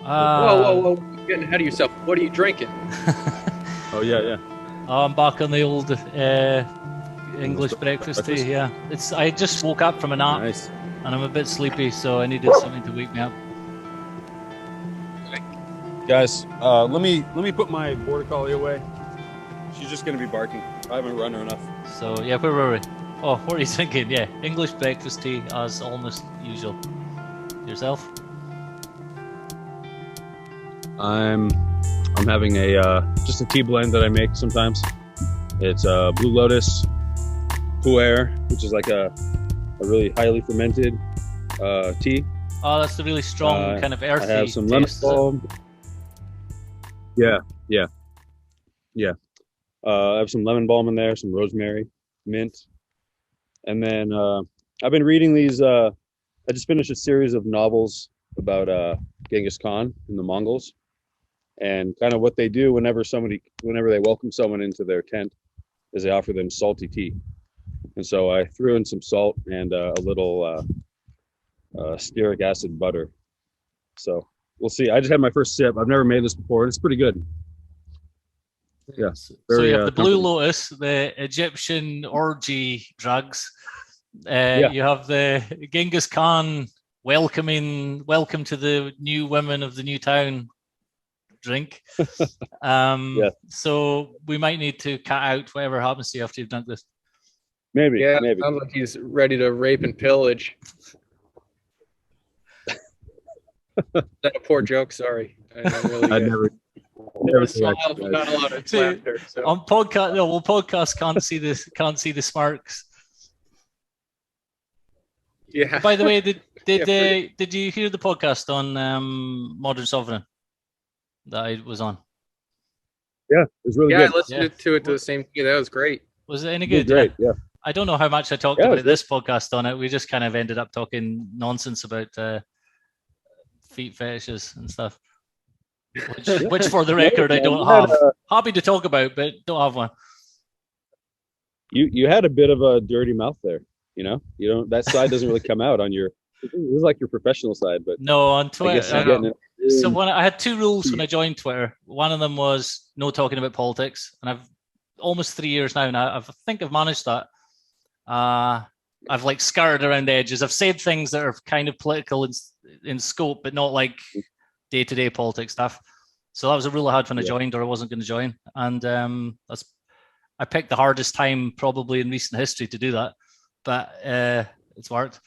Whoa! You're getting ahead of yourself. What are you drinking? Oh yeah. I'm back on the old English breakfast tea. Yeah, I just woke up from a nap. Nice. And I'm a bit sleepy, so I needed something to wake me up. Guys, let me put my border collie away. She's just gonna be barking. I haven't run her enough. So yeah, where were we? Oh, what are you thinking? Yeah, English breakfast tea as almost usual. Yourself? I'm having just a tea blend that I make sometimes. It's Blue Lotus, Pu'er, which is like a really highly fermented tea. Oh, that's the really strong kind of earthy. I have some lemon balm. Yeah. I have some lemon balm in there, some rosemary, mint, and then I've been reading these. I just finished a series of novels about Genghis Khan and the Mongols, and kind of what they do whenever they welcome someone into their tent is they offer them salty tea. And so I threw in some salt and a little stearic acid butter. So we'll see. I just had my first sip. I've never made this before, and it's pretty good. Yeah. So you have the Blue Lotus, the Egyptian orgy drugs. You have the Genghis Khan welcome to the new women of the new town drink. So we might need to cut out whatever happens to you after you've drunk this. Maybe. Sounds like he's ready to rape and pillage. That's a poor joke. Sorry. I never smile, not a lot of laughter. So. On podcast, podcast can't see the smirks. Yeah. By the way, did you hear the podcast on Modern Sovereign that I was on? Yeah, it was really good. I listened to it to the same day. That was great. Was it any good? Great, yeah. I don't know how much I talked about this podcast on it. We just kind of ended up talking nonsense about feet fetishes and stuff. Which for the record, I don't have. Happy to talk about, but don't have one. You had a bit of a dirty mouth there. You don't. That side doesn't really come out on your. This is like your professional side, but no, on Twitter. So I had two rules when I joined Twitter. One of them was no talking about politics, and I've almost 3 years now, and I think I've managed that. I've like skirted around the edges. I've said things that are kind of political in scope, but not like day-to-day politics stuff. So that was a rule I had when I joined, or I wasn't going to join. And I picked the hardest time probably in recent history to do that, but it's worked.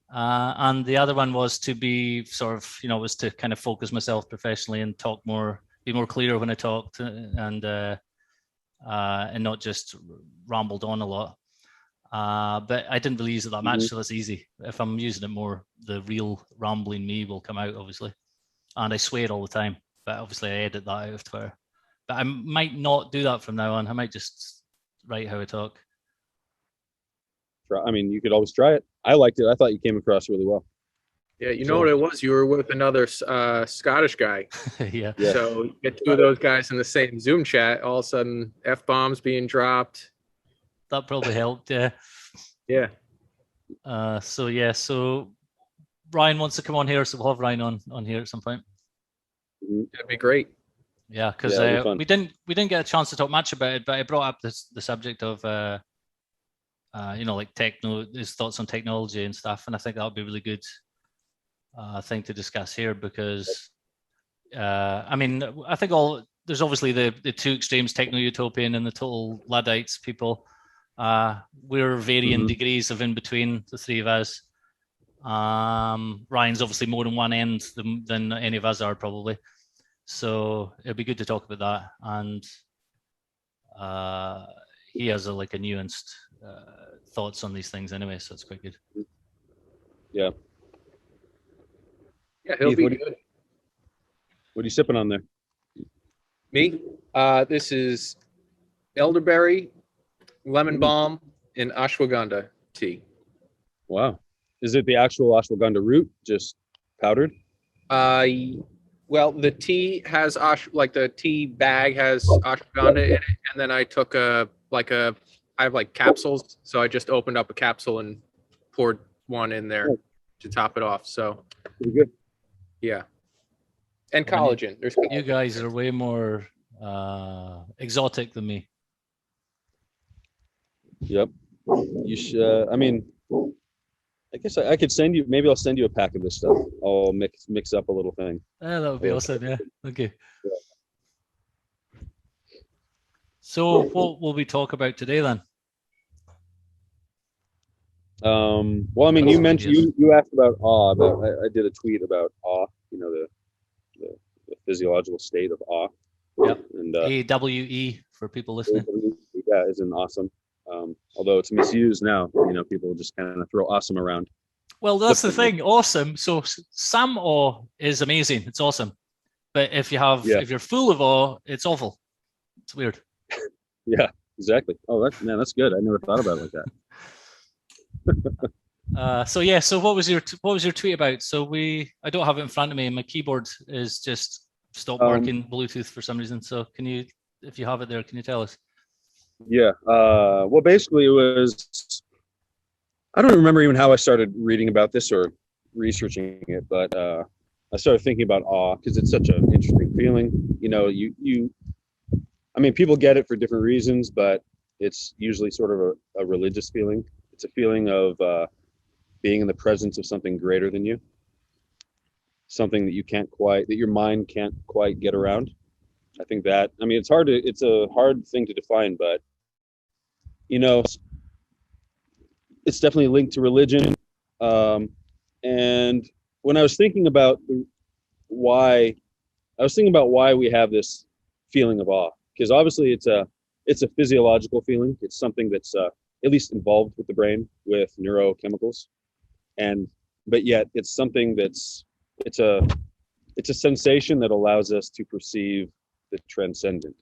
And the other one was to be sort of, was to kind of focus myself professionally and be more clear when I talked, and not just rambled on a lot. But I didn't really use it that much, so that's easy. If I'm using it more, the real rambling me will come out, obviously. And I swear all the time, but obviously I edit that out of Twitter. But I might not do that from now on. I might just write how I talk. I mean, you could always try it. I liked it. I thought you came across really well. Yeah, know what it was? You were with another Scottish guy. Yeah. So you get two of those guys in the same Zoom chat, all of a sudden F-bombs being dropped. That probably helped, yeah. Yeah. So Ryan wants to come on here, so we'll have Ryan on here at some point. That'd be great. Yeah, because we didn't get a chance to talk much about it, but I brought up the subject of like his thoughts on technology and stuff, and I think that would be a really good thing to discuss here because I think there's obviously the two extremes, techno-utopian and the total Luddites people. We're varying degrees of in between, the three of us. Ryan's obviously more on one end than any of us are probably, so it'd be good to talk about that. And he has a nuanced thoughts on these things anyway, so it's quite good. Yeah, he'll be good. What are you sipping on there? Me? This is elderberry, lemon balm, and ashwagandha tea. Wow. Is it the actual ashwagandha root, just powdered? Well, the tea has the tea bag has ashwagandha in it, and then I took I have capsules, so I just opened up a capsule and poured one in there to top it off. So pretty good. Yeah. And collagen. There's you guys are way more exotic than me. Yep. You should. I mean, I guess I could send you. Maybe I'll send you a pack of this stuff. I'll mix up a little thing. Yeah, that would be awesome. Yeah. Okay. So, what will we talk about today then? Well, I mean, you mentioned you asked about awe. I did a tweet about awe. You know, the physiological state of awe. Yep. And AWE for people listening. Yeah, isn't awesome. Although it's misused now. You know, people just kind of throw awesome around. Well, that's the thing. Awesome. So some awe is amazing. It's awesome. But if you're full of awe, it's awful. It's weird. Yeah, exactly. Oh, that's good. I never thought about it like that. So what was your tweet about? So I don't have it in front of me, and my keyboard is just stopped working Bluetooth for some reason. So can you, if you have it there, can you tell us? Yeah. Well, basically, it was. I don't remember even how I started reading about this or researching it, but I started thinking about awe because it's such an interesting feeling. You know, I mean, people get it for different reasons, but it's usually sort of a religious feeling. It's a feeling of being in the presence of something greater than you, something that your mind can't quite get around. I think that, I mean, it's a hard thing to define, but, you know, it's definitely linked to religion. And when I was thinking about why we have this feeling of awe, because obviously it's a physiological feeling. It's something that's at least involved with the brain, with neurochemicals, but yet it's something it's a sensation that allows us to perceive the transcendent.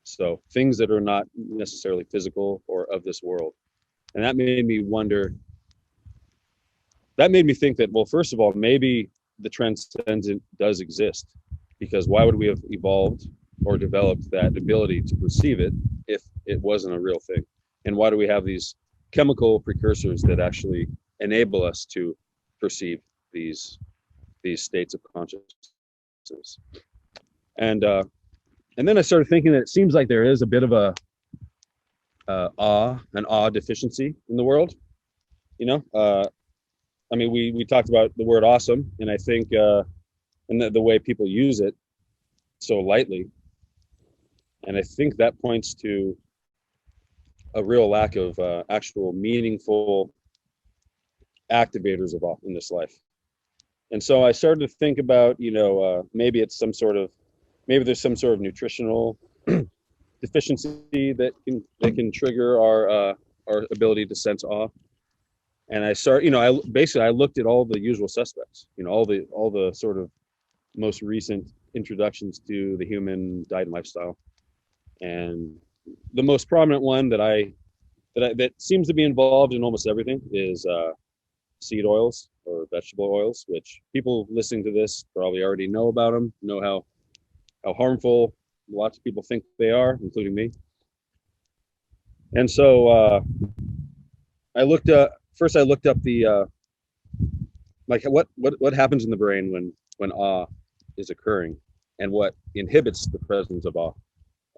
So things that are not necessarily physical or of this world. And that made me wonder, that made me think that, well, first of all, maybe the transcendent does exist, because why would we have evolved or developed that ability to perceive it if it wasn't a real thing? And why do we have these chemical precursors that actually enable us to perceive these states of consciousness? And then I started thinking that it seems like there is a bit of an awe deficiency in the world. You know, I mean, we talked about the word awesome, and I think and the way people use it so lightly, and I think that points to a real lack of actual meaningful activators of awe in this life. And so I started to think about, you know, maybe there's some sort of nutritional deficiency that can trigger our ability to sense awe. And I looked at all the usual suspects, you know, all the sort of most recent introductions to the human diet and lifestyle. And the most prominent one that seems to be involved in almost everything is seed oils or vegetable oils, which people listening to this probably already know about them, know how harmful lots of people think they are, including me. And so I looked up the like what happens in the brain when awe is occurring, and what inhibits the presence of awe.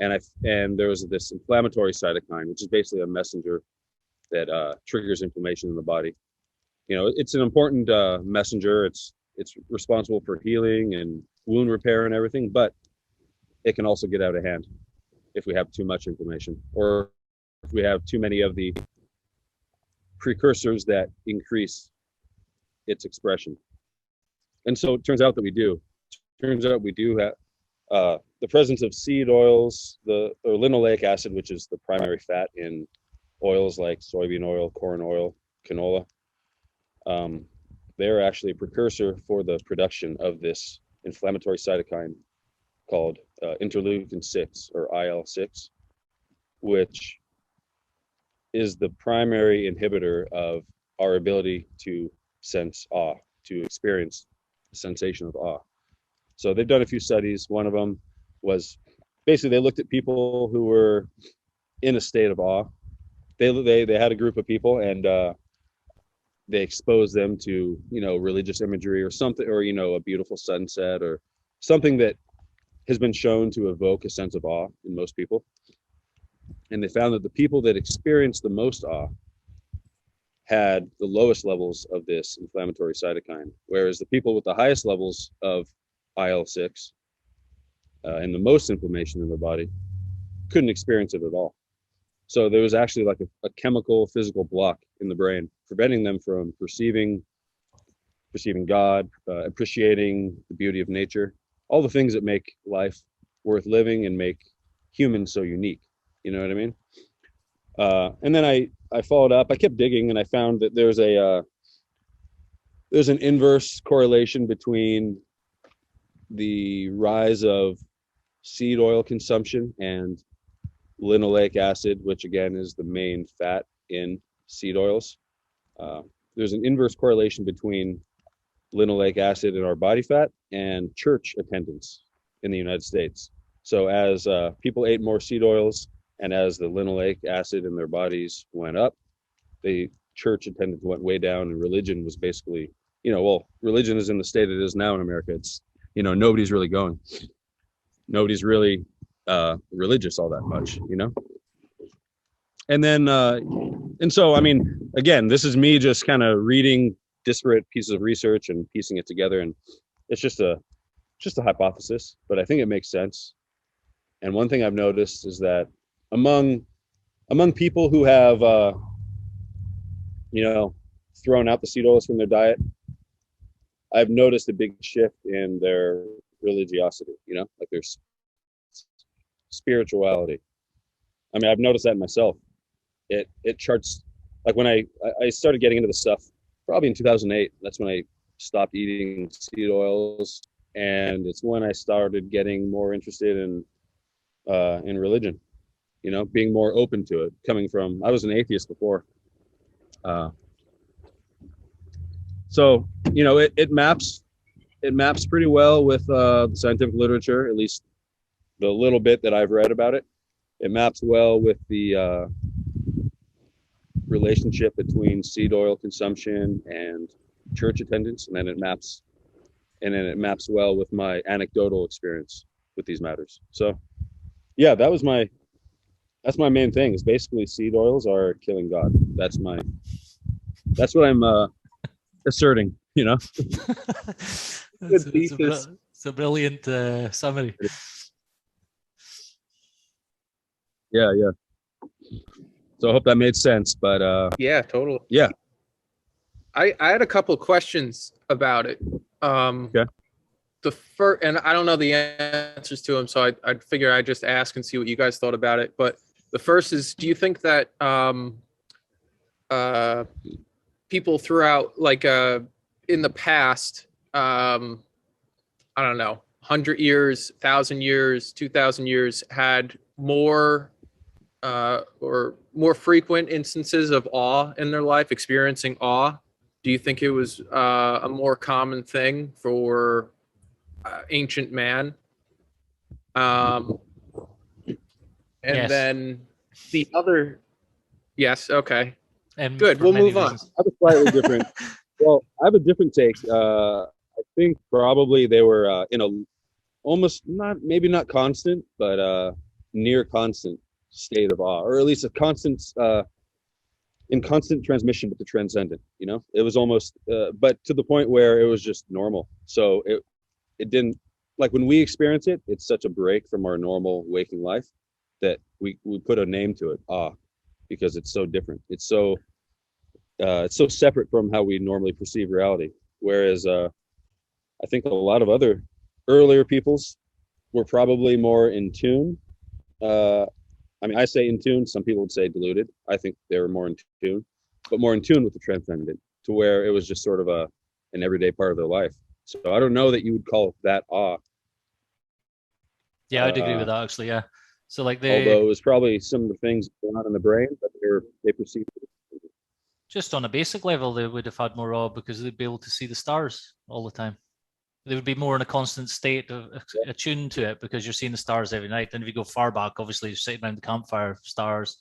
And there was this inflammatory cytokine, which is basically a messenger that triggers inflammation in the body. You know, it's an important messenger. It's responsible for healing and wound repair and everything, but it can also get out of hand if we have too much inflammation, or if we have too many of the precursors that increase its expression. And so it turns out that we do. Have the presence of seed oils, or linoleic acid, which is the primary fat in oils like soybean oil, corn oil, canola. They're actually a precursor for the production of this inflammatory cytokine called interleukin-6 or IL-6, which is the primary inhibitor of our ability to sense awe, to experience the sensation of awe. So they've done a few studies. One of them was basically they looked at people who were in a state of awe. They had a group of people, and they exposed them to, you know, religious imagery or something, or, you know, a beautiful sunset or something that has been shown to evoke a sense of awe in most people. And they found that the people that experienced the most awe had the lowest levels of this inflammatory cytokine, whereas the people with the highest levels of IL-6 and the most inflammation in their body couldn't experience it at all. So there was actually like a chemical physical block in the brain preventing them from perceiving God, appreciating the beauty of nature, all the things that make life worth living and make humans so unique. You know what I mean? And then I followed up. I kept digging, and I found that there's an inverse correlation between the rise of seed oil consumption and linoleic acid, which again is the main fat in seed oils. There's an inverse correlation between linoleic acid in our body fat and church attendance in the United States. So as people ate more seed oils, and as the linoleic acid in their bodies went up, the church attendance went way down, and religion was basically, religion is in the state it is now in America. It's, nobody's really going. Nobody's really religious all that much, And then, and so, I mean, again, this is me just kind of reading disparate pieces of research and piecing it together. And it's just a hypothesis, but I think it makes sense. And one thing I've noticed is that among people who have, thrown out the seed oils from their diet, I've noticed a big shift in their religiosity, like their spirituality. I mean, I've noticed that in myself. It charts, like when I started getting into the stuff, probably in 2008, that's when I stopped eating seed oils. And it's when I started getting more interested in religion, being more open to it, coming from, I was an atheist before. So, it maps pretty well with the scientific literature, at least the little bit that I've read about it. It maps well with the relationship between seed oil consumption and church attendance, and then it maps well with my anecdotal experience with these matters. So yeah, that's my main thing, is basically seed oils are killing God. That's what I'm asserting, It's a brilliant summary. Yeah. So I hope that made sense, but yeah, totally. Yeah. I had a couple of questions about it. Okay. The first, and I don't know the answers to them, so I'd figure I'd just ask and see what you guys thought about it. But the first is, do you think that people throughout, like in the past, I don't know, 100 years, 1,000 years, 2,000 years, had more or more frequent instances of awe in their life, experiencing awe? Do you think it was a more common thing for ancient man? And yes. Then the other, yes, okay, and good. We'll move on. I have a slightly different. Well, I have a different take. I think probably they were in a almost maybe not constant, but near constant state of awe, or at least a constant in constant transmission with the transcendent. It was almost, but to the point where it was just normal. So it didn't, like when we experience it, it's such a break from our normal waking life that we put a name to it, awe, because it's so different. It's so separate from how we normally perceive reality. Whereas I think a lot of other earlier peoples were probably more in tune. I mean, I say in tune, some people would say deluded. I think they were more in tune, but more in tune with the transcendent, to where it was just sort of an everyday part of their life. So I don't know that you would call that awe. Yeah, I'd agree with that, actually. Yeah. So like although it was probably some of the things going on in the brain, but they perceived it. Just on a basic level, they would have had more awe because they'd be able to see the stars all the time. They would be more in a constant state of attuned to it, because you're seeing the stars every night. And if you go far back, obviously you're sitting around the campfire, stars,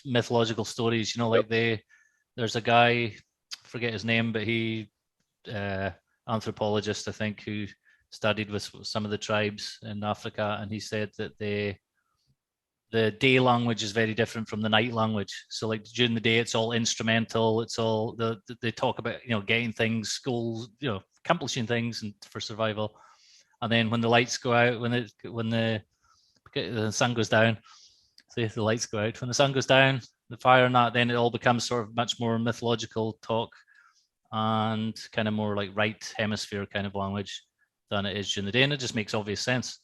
mythological stories, like there's a guy, forget his name, but he, anthropologist, I think, who studied with some of the tribes in Africa, and he said that the day language is very different from the night language. So like during the day, it's all instrumental. It's all they talk about, getting things, goals, accomplishing things and for survival. And then when the lights go out, when the sun goes down, say the lights go out, when the sun goes down, the fire and that, then it all becomes sort of much more mythological talk and kind of more like right hemisphere kind of language than it is during the day. And it just makes obvious sense.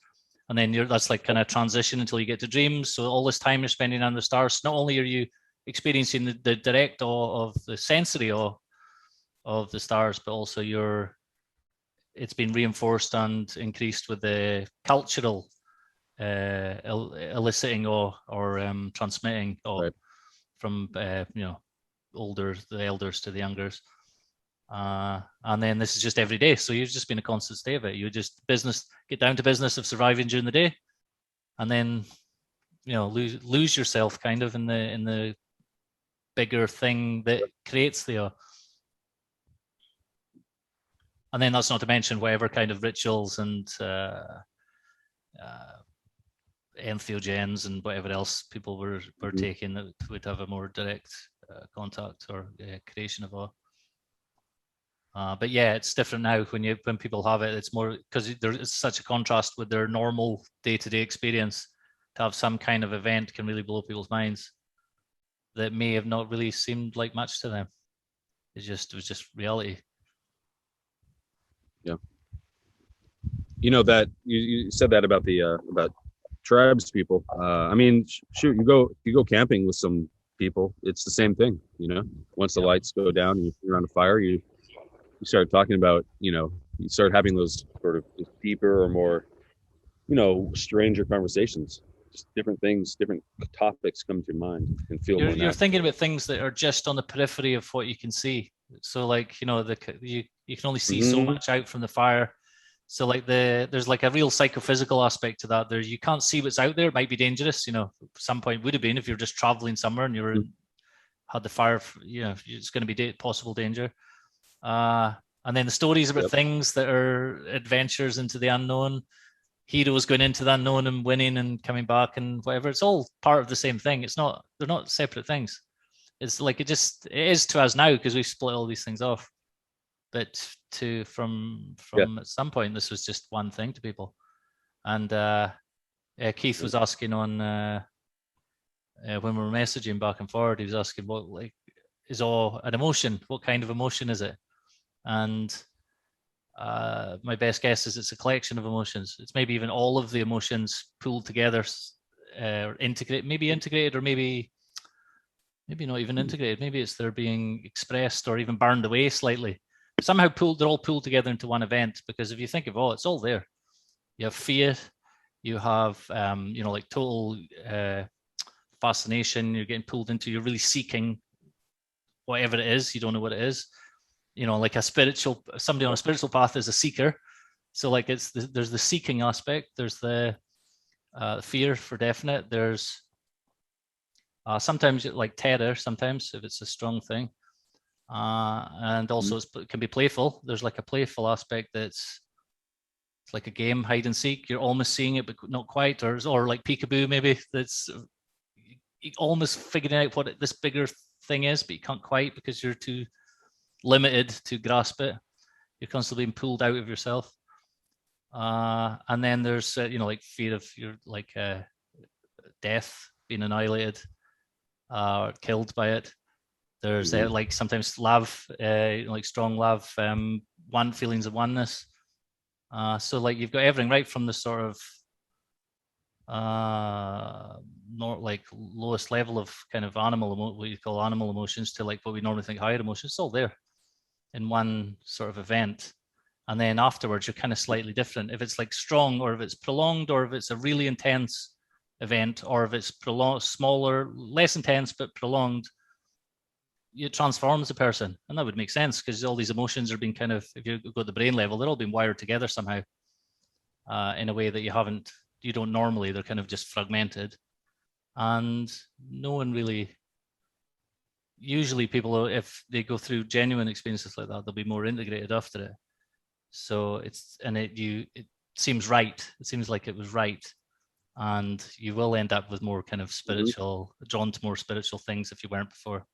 And then that's like kind of transition until you get to dreams. So all this time you're spending under the stars, not only are you experiencing the direct awe of the sensory awe of the stars, but also it's been reinforced and increased with the cultural eliciting or transmitting awe from the elders to the youngers. And then this is just every day. So you've just been a constant state of it. You just get down to business of surviving during the day, and then lose yourself kind of in the bigger thing that creates the. And then that's not to mention whatever kind of rituals and entheogens and whatever else people were taking that would have a more direct contact or creation of awe. But yeah, it's different now when people have it. It's more because there's such a contrast with their normal day-to-day experience. To have some kind of event can really blow people's minds that may have not really seemed like much to them. It was just reality. Yeah. That you said that about the about tribes people. I mean, shoot, you go camping with some people, it's the same thing. Once the lights go down and you're around a fire, you start talking about, you start having those sort of deeper or more, stranger conversations. Just different things, different topics come to your mind and feel more. You're thinking about things that are just on the periphery of what you can see. So like, you can only see so much out from the fire. So like there's like a real psychophysical aspect to that. You can't see what's out there. It might be dangerous. At some point would have been if you're just traveling somewhere and had the fire. It's going to be possible danger. And then the stories about things that are adventures into the unknown, heroes going into the unknown and winning and coming back and whatever. It's all part of the same thing. They're not separate things. It's like it is to us now because we've split all these things off. But from at some point, this was just one thing to people. And Keith was asking on when we were messaging back and forward, he was asking what is awe an emotion? What kind of emotion is it? And my best guess is it's a collection of emotions. It's maybe even all of the emotions pulled together, integrated, or maybe not even integrated. Maybe it's they're being expressed or even burned away slightly. Somehow they're all pulled together into one event, because if you think of it's all there. You have fear, you have like total fascination. You're getting pulled into. You're really seeking whatever it is. You don't know what it is. Like somebody on a spiritual path is a seeker. So like there's the seeking aspect. There's the fear for definite. There's sometimes like terror. Sometimes if it's a strong thing. And also it can be playful. There's like a playful aspect it's like a game, hide and seek. You're almost seeing it, but not quite, or like peekaboo maybe. That's almost figuring out what this bigger thing is, but you can't quite because you're too limited to grasp it. You're constantly being pulled out of yourself. And then there's like fear of your death, being annihilated or killed by it. There's like sometimes love, like strong love, feelings of oneness. So like you've got everything right from the sort of not like lowest level of kind of what you call animal emotions to like what we normally think higher emotions. It's all there in one sort of event. And then afterwards you're kind of slightly different. If it's like strong, or if it's prolonged, or if it's a really intense event, or if it's prolonged, smaller, less intense but prolonged, it transforms the person. And that would make sense because all these emotions are being kind of, if you go to the brain level, they're all being wired together somehow in a way that you don't normally. They're kind of just fragmented. And no one really, usually people, if they go through genuine experiences like that, they'll be more integrated after it. So it seems right. It seems like it was right. And you will end up with more kind of spiritual, drawn to more spiritual things if you weren't before.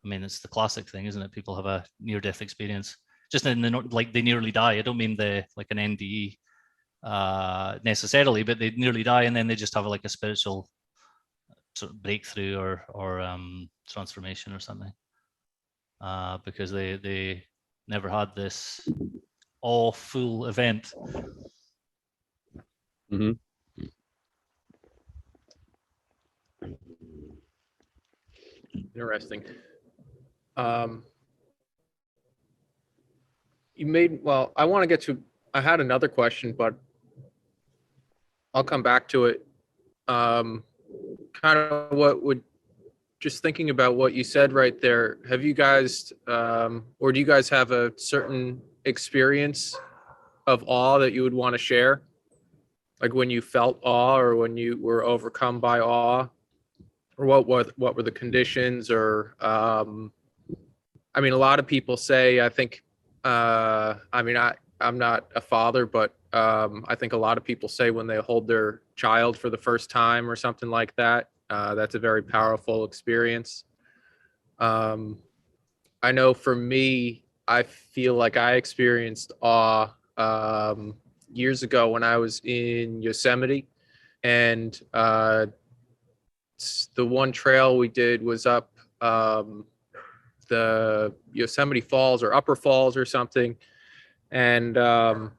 I mean, it's the classic thing, isn't it? People have a near-death experience, just in the, like they nearly die. I don't mean like an NDE necessarily, but they nearly die, and then they just have like a spiritual sort of breakthrough or transformation or something, because they never had this full event. Mm-hmm. Interesting. I want to get to, I had another question, but I'll come back to it. Kind of just thinking about what you said right there, have you guys, or do you guys have a certain experience of awe that you would want to share? Like when you felt awe, or when you were overcome by awe, or what were the conditions, or, I mean, a lot of people say, I think, I'm not a father, but I think a lot of people say when they hold their child for the first time or something like that, that's a very powerful experience. I know for me, I feel like I experienced awe years ago when I was in Yosemite, and the one trail we did was up the Yosemite Falls or Upper Falls or something, and the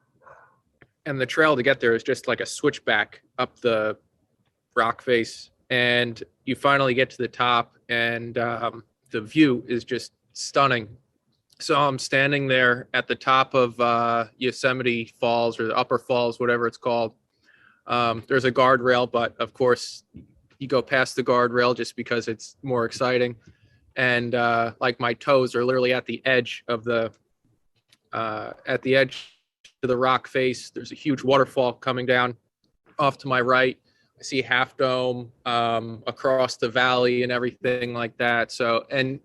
trail to get there is just like a switchback up the rock face, and you finally get to the top, and the view is just stunning. So I'm standing there at the top of Yosemite Falls, or the Upper Falls, whatever it's called. There's a guardrail, but of course you go past the guardrail just because it's more exciting. And like my toes are literally at the edge of the rock face. There's a huge waterfall coming down off to my right. I see Half Dome across the valley and everything like that. So, and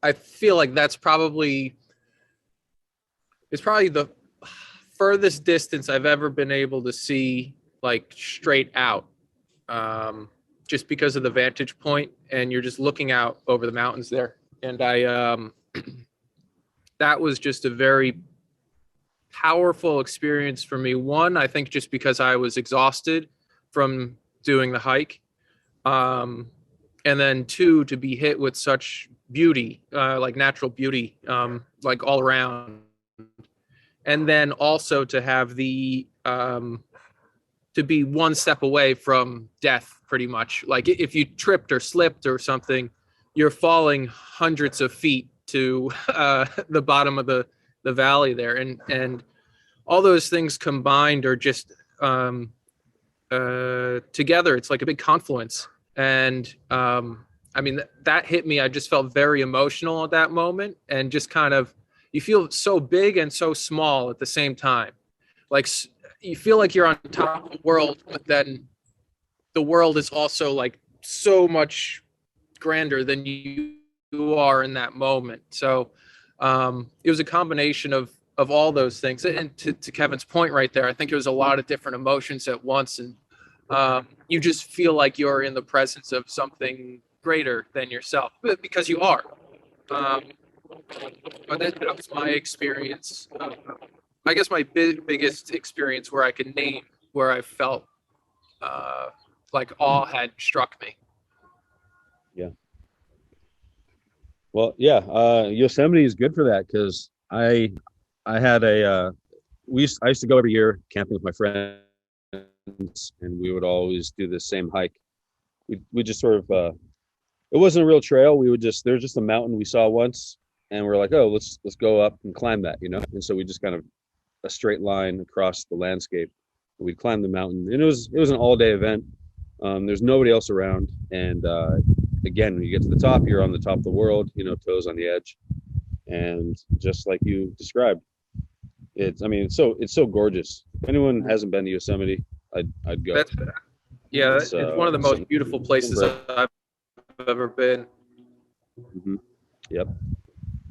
I feel like it's probably the furthest distance I've ever been able to see like straight out, just because of the vantage point, and you're just looking out over the mountains there. And that was just a very powerful experience for me. One, I think just because I was exhausted from doing the hike. And then two, to be hit with such beauty, like natural beauty, like all around. And then also to have to be one step away from death, pretty much. Like if you tripped or slipped or something, you're falling hundreds of feet to the bottom of the valley there. And all those things combined are just together. It's like a big confluence. And I mean, that hit me. I just felt very emotional at that moment, and just kind of, you feel so big and so small at the same time. Like you feel like you're on top of the world, but then the world is also like so much grander than you are in that moment. So it was a combination of all those things. And to Kevin's point right there, I think it was a lot of different emotions at once. And you just feel like you're in the presence of something greater than yourself, because you are. But that was my experience. I guess my biggest experience where I could name where I felt like awe had struck me. Yeah. Well, yeah, Yosemite is good for that, because I had I used to go every year camping with my friends, and we would always do the same hike. We just sort of it wasn't a real trail. There's just a mountain we saw once, and we're like, oh, let's go up and climb that, And so we just kind of a straight line across the landscape. We'd climb the mountain, and it was an all-day event. There's nobody else around, and again, when you get to the top, you're on the top of the world, toes on the edge, and just like you described, it's so gorgeous. If anyone hasn't been to Yosemite, I'd go. It's one of the most beautiful places I've ever been. Mm-hmm. Yep.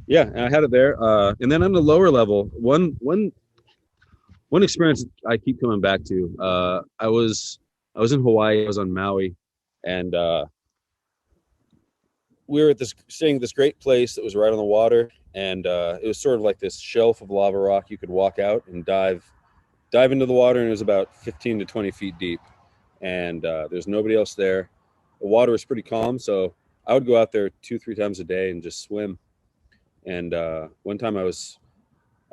Yeah, and I had it there. And then on the lower level, one one experience I keep coming back to. I was in Hawaii. I was on Maui, and we were staying at this great place that was right on the water, and it was sort of like this shelf of lava rock. You could walk out and dive into the water, and it was about 15 to 20 feet deep, and there's nobody else there. The water was pretty calm, so I would go out there 2-3 times a day and just swim. And one time I was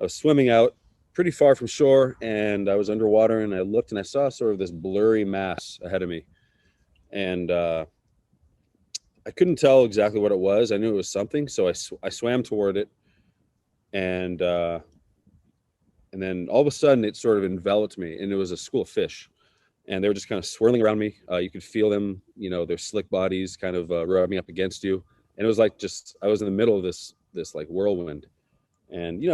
swimming out pretty far from shore, and I was underwater, and I looked and I saw sort of this blurry mass ahead of me, and I couldn't tell exactly what it was. I knew it was something, so I swam toward it, and then all of a sudden it sort of enveloped me, and it was a school of fish, and they were just kind of swirling around me. You could feel them, their slick bodies kind of rubbing up against you, and it was like I was in the middle of this like whirlwind, and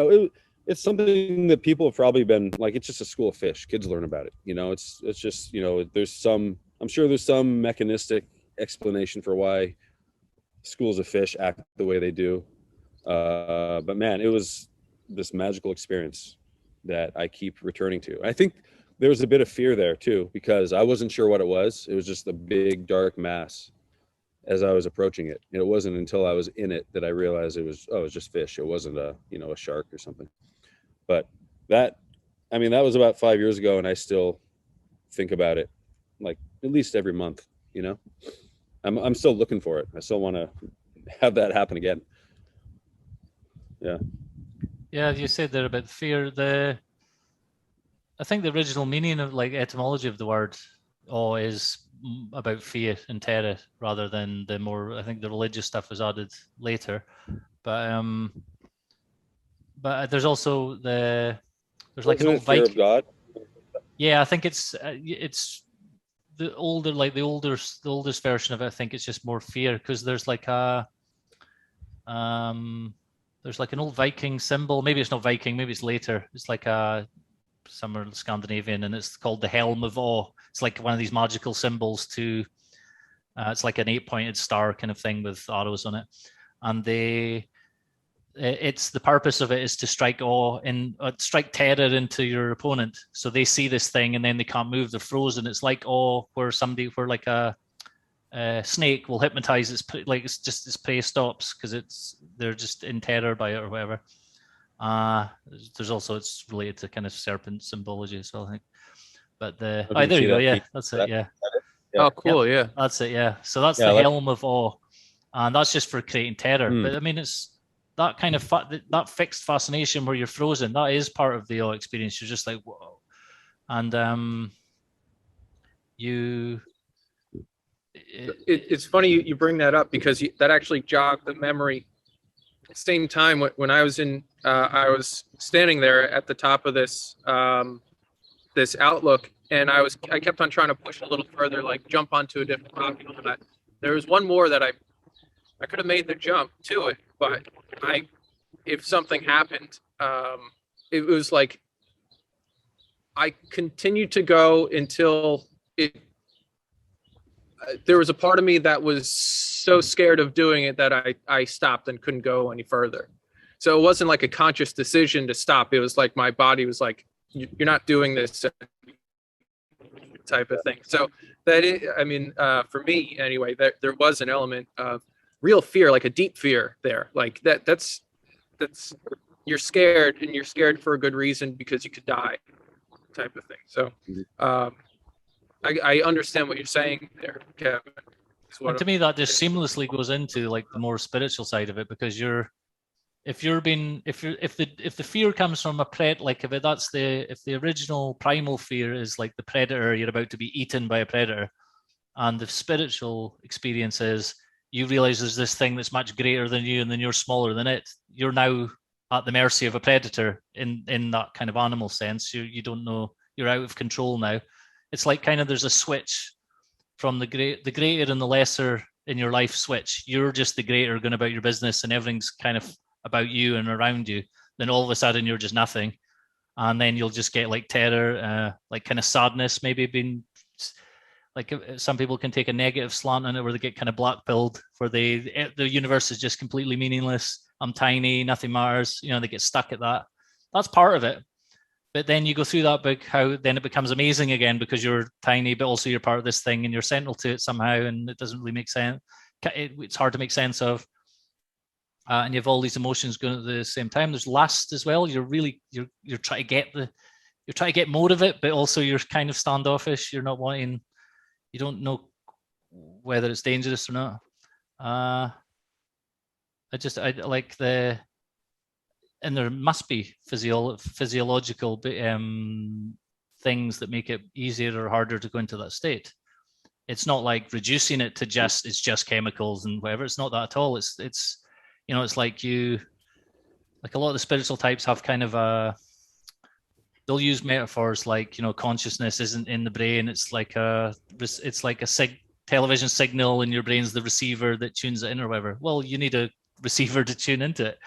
it's something that people have probably been like, it's just a school of fish. Kids learn about it. It's just, I'm sure there's some mechanistic explanation for why schools of fish act the way they do. But man, it was this magical experience that I keep returning to. I think there was a bit of fear there too, because I wasn't sure what it was. It was just a big dark mass as I was approaching it. And it wasn't until I was in it that I realized it was just fish. It wasn't a shark or something. But that was about 5 years ago, and I still think about it like at least every month. I'm still looking for it. I still want to have that happen again. Yeah, you said there about fear. I think the original meaning of like etymology of the word awe is about fear and terror, rather than the more, I think the religious stuff was added later. But there's also there's like an old Viking. Fear of God? Yeah, I think it's the oldest version of it. I think it's just more fear, because there's like an old Viking symbol. Maybe it's not Viking, maybe it's later. It's like somewhere Scandinavian, and it's called the Helm of Awe. It's like one of these magical symbols to it's like an 8-pointed star kind of thing with arrows on it, and it's the purpose of it is to strike awe and strike terror into your opponent, so they see this thing and then they can't move, they're frozen. It's like awe, where like a snake will hypnotize its prey stops, because they're just in terror by it or whatever. There's also, it's related to kind of serpent symbology as well, I think. But there you go. Yeah, that's it. Yeah. Oh, cool. Yeah, that's it. Yeah. So that's the Helm of Awe, and that's just for creating terror. But I mean, it's that kind of that fixed fascination where you're frozen. That is part of the awe experience. You're just like, whoa, and it's funny you bring that up, because that actually jogged the memory. Same time when I was I was standing there at the top of this this outlook, and I kept on trying to push a little further, like jump onto a different rock and all that. There was one more that I could have made the jump to it, but if something happened, it was like I continued to go until there was a part of me that was so scared of doing it that I stopped and couldn't go any further. So it wasn't like a conscious decision to stop. It was like my body was like, you're not doing this type of thing. So for me anyway, there was an element of real fear, like a deep fear there. Like that's you're scared, and you're scared for a good reason, because you could die, type of thing. So I understand what you're saying there, Kevin. And to me, that just seamlessly goes into like the more spiritual side of it, because if the fear comes from a if the original primal fear is like the predator, you're about to be eaten by a predator, and the spiritual experience is you realize there's this thing that's much greater than you, and then you're smaller than it. You're now at the mercy of a predator in that kind of animal sense. You don't know, you're out of control now. It's like kind of there's a switch from the greater and the lesser in your life switch. You're just the greater, going about your business, and everything's kind of about you and around you. Then all of a sudden you're just nothing, and then you'll just get like terror, like kind of sadness, maybe being like some people can take a negative slant on it, where they get kind of black pilled, where the universe is just completely meaningless. I'm tiny, nothing matters. They get stuck at that. That's part of it. But then you go through that book, how then it becomes amazing again because you're tiny, but also you're part of this thing and you're central to it somehow, and it doesn't really make sense. It's hard to make sense of. And you have all these emotions going at the same time. There's lust as well. You're trying to get more of it, but also you're kind of standoffish. You're not wanting. You don't know whether it's dangerous or not. I like the, and there must be physiological things that make it easier or harder to go into that state. It's not like reducing it to it's just chemicals and whatever. It's not that at all. It's it's like a lot of the spiritual types have kind of they'll use metaphors like, consciousness isn't in the brain. It's like a television signal and your brain's the receiver that tunes it in or whatever. Well, you need a receiver to tune into it.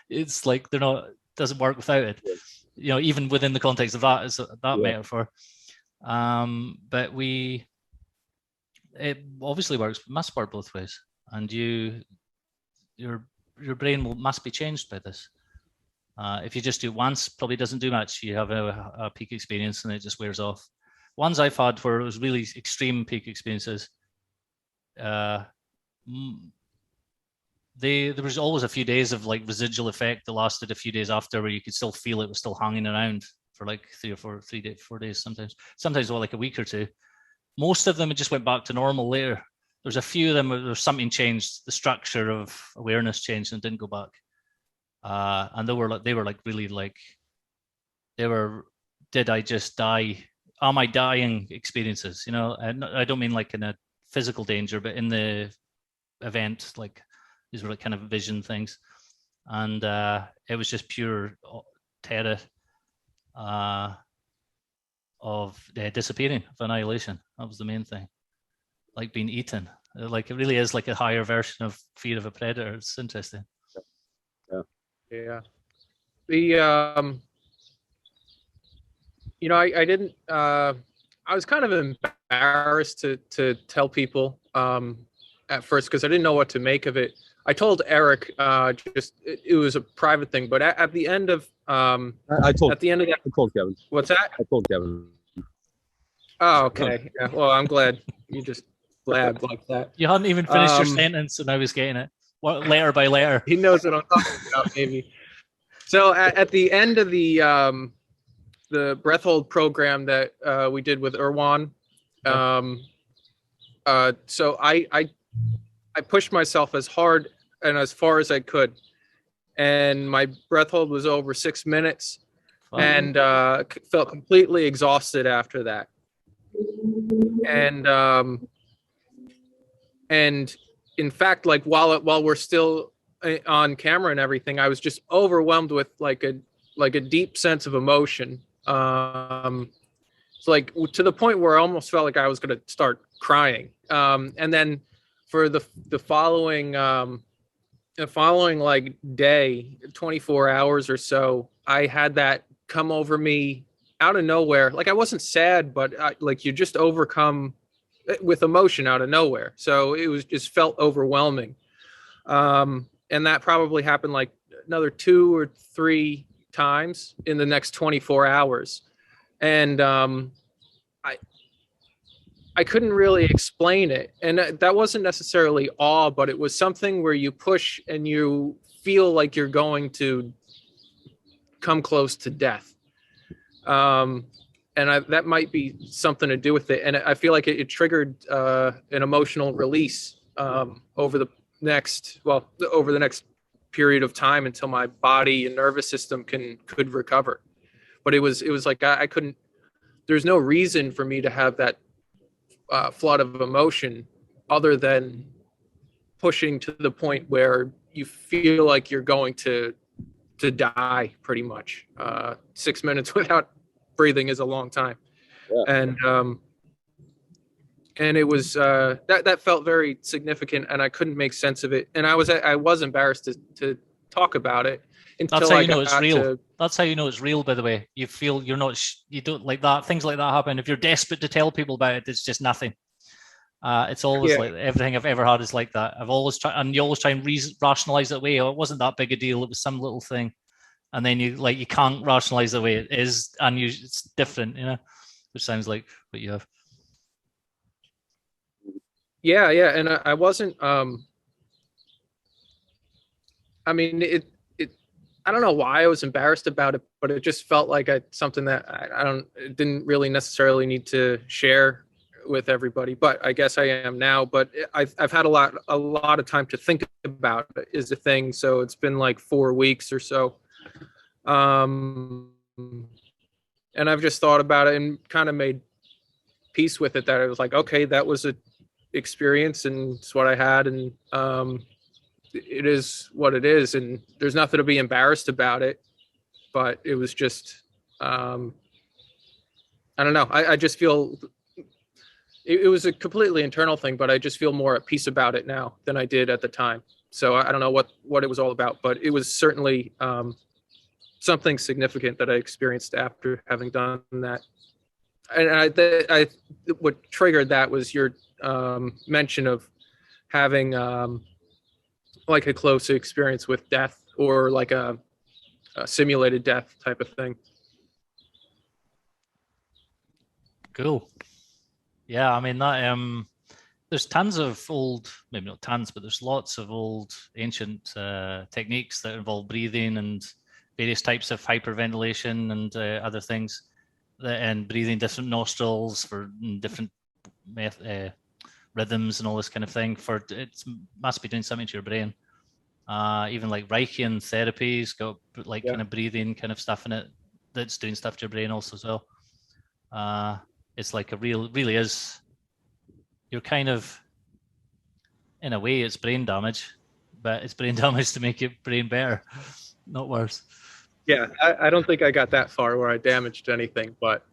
It's like doesn't work without it. Even within the context of that is that metaphor. But it obviously must work both ways. And your brain must be changed by this. If you just do it once, probably doesn't do much. You have a peak experience and it just wears off. Ones I've had where it was really extreme peak experiences, there was always a few days of like residual effect that lasted a few days after, where you could still feel it was still hanging around for like 4 days sometimes like a week or two. Most of them, it just went back to normal later. There's a few of them where there's something changed, the structure of awareness changed and didn't go back. And they were did I just die? Am I dying experiences? And I don't mean like in a physical danger, but in the event, like these were like kind of vision things. And it was just pure terror of disappearing, of annihilation. That was the main thing. Like being eaten. Like it really is like a higher version of fear of a predator. It's interesting. Yeah. I didn't. I was kind of embarrassed to tell people at first because I didn't know what to make of it. I told Eric it was a private thing, but at the end of I told Kevin. What's that? I told Kevin. Oh, okay. Yeah. Well, I'm glad you just blabbed like that. You hadn't even finished your sentence, and I was getting it letter by letter. He knows what I'm talking about, maybe. So at the end of the breath hold program that we did with Erwan, so I pushed myself as hard and as far as I could, and my breath hold was over 6 minutes, and felt completely exhausted after that. And in fact, like while we're still on camera and everything, I was just overwhelmed with like a deep sense of emotion. It's like to the point where I almost felt like I was going to start crying. And then for the following like day, 24 hours or so, I had that come over me out of nowhere. Like I wasn't sad, but like you just overcome with emotion out of nowhere. So it was just felt overwhelming. And that probably happened like another 2 or 3 times in the next 24 hours. And I couldn't really explain it. And that wasn't necessarily awe, but it was something where you push and you feel like you're going to come close to death. And that might be something to do with it. And I feel like it triggered an emotional release over the next period of time until my body and nervous system could recover. But it was like I couldn't. There's no reason for me to have that flood of emotion other than pushing to the point where you feel like you're going to die pretty much. 6 minutes without breathing is a long time. Yeah. And it was that felt very significant, and I couldn't make sense of it. And I was embarrassed to talk about it until that's how you know it's real. That's how you know it's real, by the way. You feel you don't like that. Things like that happen. If you're desperate to tell people about it, it's just nothing. It's always like everything I've ever had is like that. I've always tried, and you always try and rationalize it away. Oh, it wasn't that big a deal. It was some little thing. and then you can't rationalize the way it is, and it's different, which sounds like what you have. Yeah, and I wasn't. I mean, it. I don't know why I was embarrassed about it, but it just felt like something that it didn't really necessarily need to share with everybody. But I guess I am now. But I've had a lot of time to think about it is the thing. So it's been like 4 weeks or so, and I've just thought about it and kind of made peace with it. That I was like, okay, that was a experience, and it's what I had, and it is what it is, and there's nothing to be embarrassed about it. But it was just I don't know, I just feel it was a completely internal thing, but I just feel more at peace about it now than I did at the time. So I don't know what it was all about, but it was certainly something significant that I experienced after having done that. And I what triggered that was your mention of having like a close experience with death, or like a simulated death type of thing. Cool. Yeah, I mean that. There's tons of old, maybe not tons, but there's lots of old ancient techniques that involve breathing and various types of hyperventilation and other things, and breathing different nostrils for different rhythms and all this kind of thing. For it must be doing something to your brain. Even like Reichian therapies got like kind of breathing kind of stuff in it that's doing stuff to your brain also as well. It's like really is. You're kind of, in a way, it's brain damage, but it's brain damage to make your brain better, not worse. Yeah, I don't think I got that far where I damaged anything, but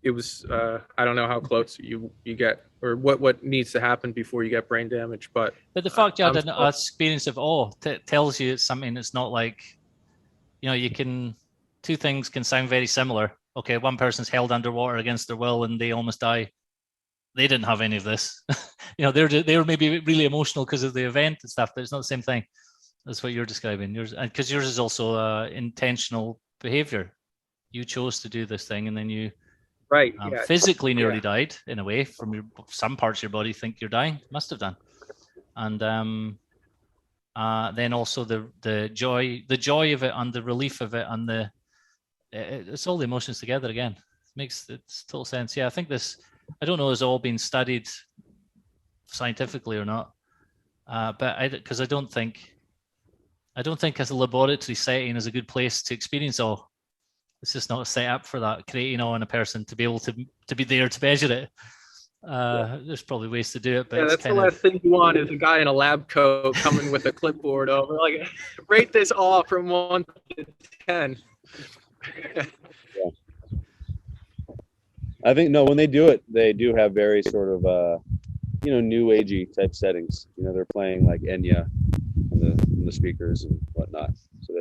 it was I don't know how close you get, or what needs to happen before you get brain damage. But the fact you had an experience of awe tells you it's something that's not like, two things can sound very similar. Okay, one person's held underwater against their will and they almost die. They didn't have any of this. They were maybe really emotional because of the event and stuff, but it's not the same thing. That's what you're describing. Because yours is also intentional behavior. You chose to do this thing, and then you physically nearly died in a way. From some parts of your body think you're dying. Must have done. And then also the joy of it, and the relief of it, and it's all the emotions together again. Makes total sense. Yeah, I think this, I don't know, has all been studied scientifically or not, but because I don't think as a laboratory setting is a good place to experience awe. It's just not set up for that, creating awe in a person to be able to be there to measure it. There's probably ways to do it, but that's the last thing you want is a guy in a lab coat coming with a clipboard over, like, rate this awe from 1 to 10. I think when they do it, they do have very sort of new agey type settings. They're playing like Enya on the speakers and whatnot. So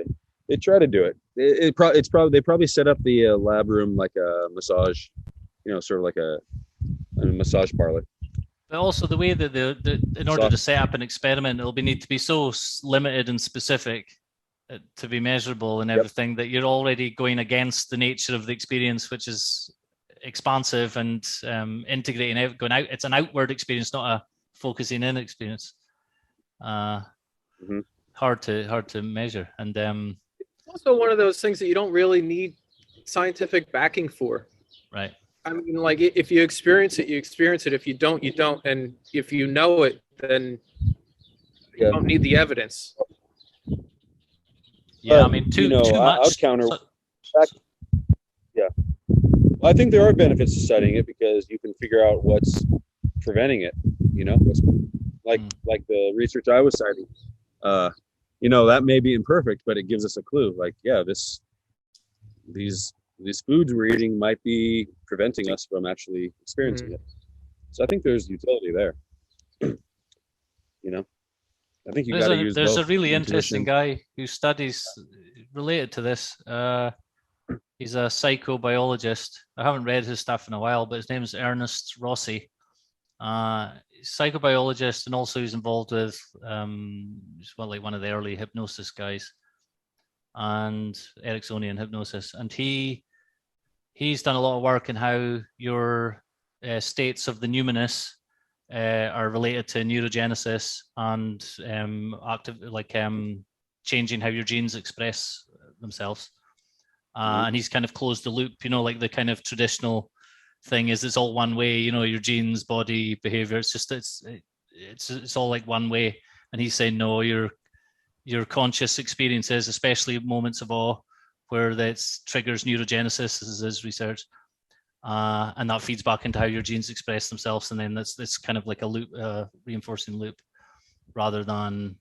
they try to do it. They probably set up the lab room like a massage, sort of like a massage parlor. But also the way that in order to set up an experiment, it'll need to be so limited and specific to be measurable and everything, that you're already going against the nature of the experience, which is expansive and integrating, going out. It's an outward experience, not a focusing in experience. Hard to measure, and it's also one of those things that you don't really need scientific backing for. Right. I mean, like, if you experience it, you experience it. If you don't, you don't. And if you know it, then you don't need the evidence. Yeah, I mean, too much. I would counter. I think there are benefits to studying it, because you can figure out what's preventing it. What's like the research I was citing. That may be imperfect, but it gives us a clue. Like, these foods we're eating might be preventing us from actually experiencing it. So I think there's utility there. I think you got to use. There's a really interesting guy who studies related to this. He's a psychobiologist. I haven't read his stuff in a while, but his name is Ernest Rossi, Psychobiologist, and also he's involved with like one of the early hypnosis guys and Ericksonian hypnosis. And he's done a lot of work in how your states of the numinous are related to neurogenesis and changing how your genes express themselves. And he's kind of closed the loop, like the kind of traditional thing is it's all one way, your genes, body, behavior. It's just it's all like one way. And he's saying no, your conscious experiences, especially moments of awe, where that triggers neurogenesis. This is his research, and that feeds back into how your genes express themselves. And then that's kind of like a loop, reinforcing loop, rather than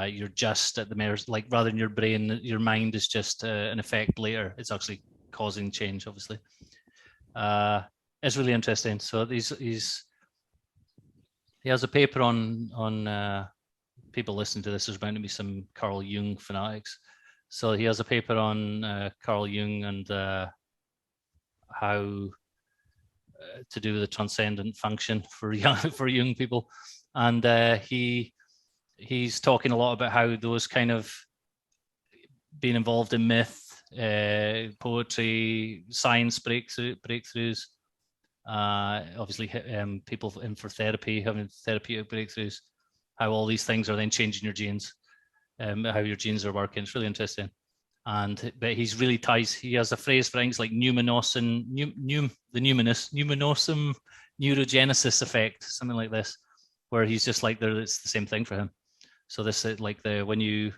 you're just at the mirrors. Like rather than your brain, your mind is just an effect later. It's actually causing change, obviously. It's really interesting. So he has a paper on people listening to this. There's bound to be some Carl Jung fanatics. So he has a paper on Carl Jung and how to do the transcendent function for young people, and he's talking a lot about how those kind of being involved in myth, poetry, science breakthroughs. Obviously, people in for therapy having therapeutic breakthroughs. How all these things are then changing your genes, how your genes are working. It's really interesting. But he's really ties. He has a phrase for things like numinosum neurogenesis effect, something like this, where he's just like it's the same thing for him. So this is like when you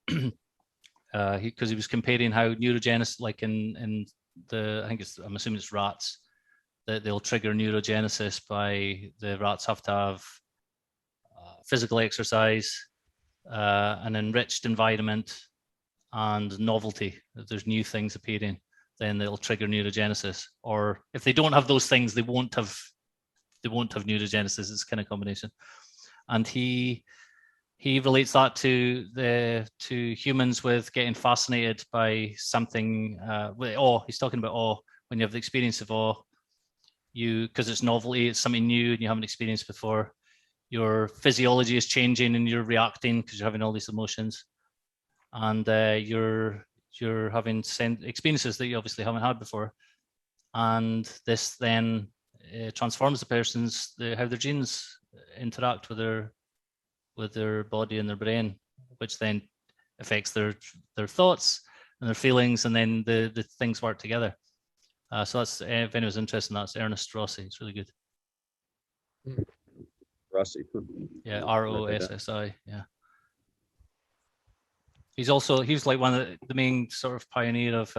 because he was comparing how neurogenesis, like in I'm assuming it's rats, that they'll trigger neurogenesis by the rats have to have physical exercise, an enriched environment, and novelty. If there's new things appearing, then they'll trigger neurogenesis. Or if they don't have those things, they won't have neurogenesis. It's kind of combination. And he relates that to humans with getting fascinated by something with awe. He's talking about awe. When you have the experience of awe, because it's novelty, it's something new and you haven't experienced before, your physiology is changing and you're reacting because you're having all these emotions, and you're having experiences that you obviously haven't had before, and this then transforms the person's how their genes interact with their body and their brain, which then affects their thoughts and their feelings, and then the things work together. So that's, if anyone's interested in that, it's Ernest Rossi. It's really good. Rossi. Yeah, Rossi. Yeah. He was like one of the main sort of pioneer of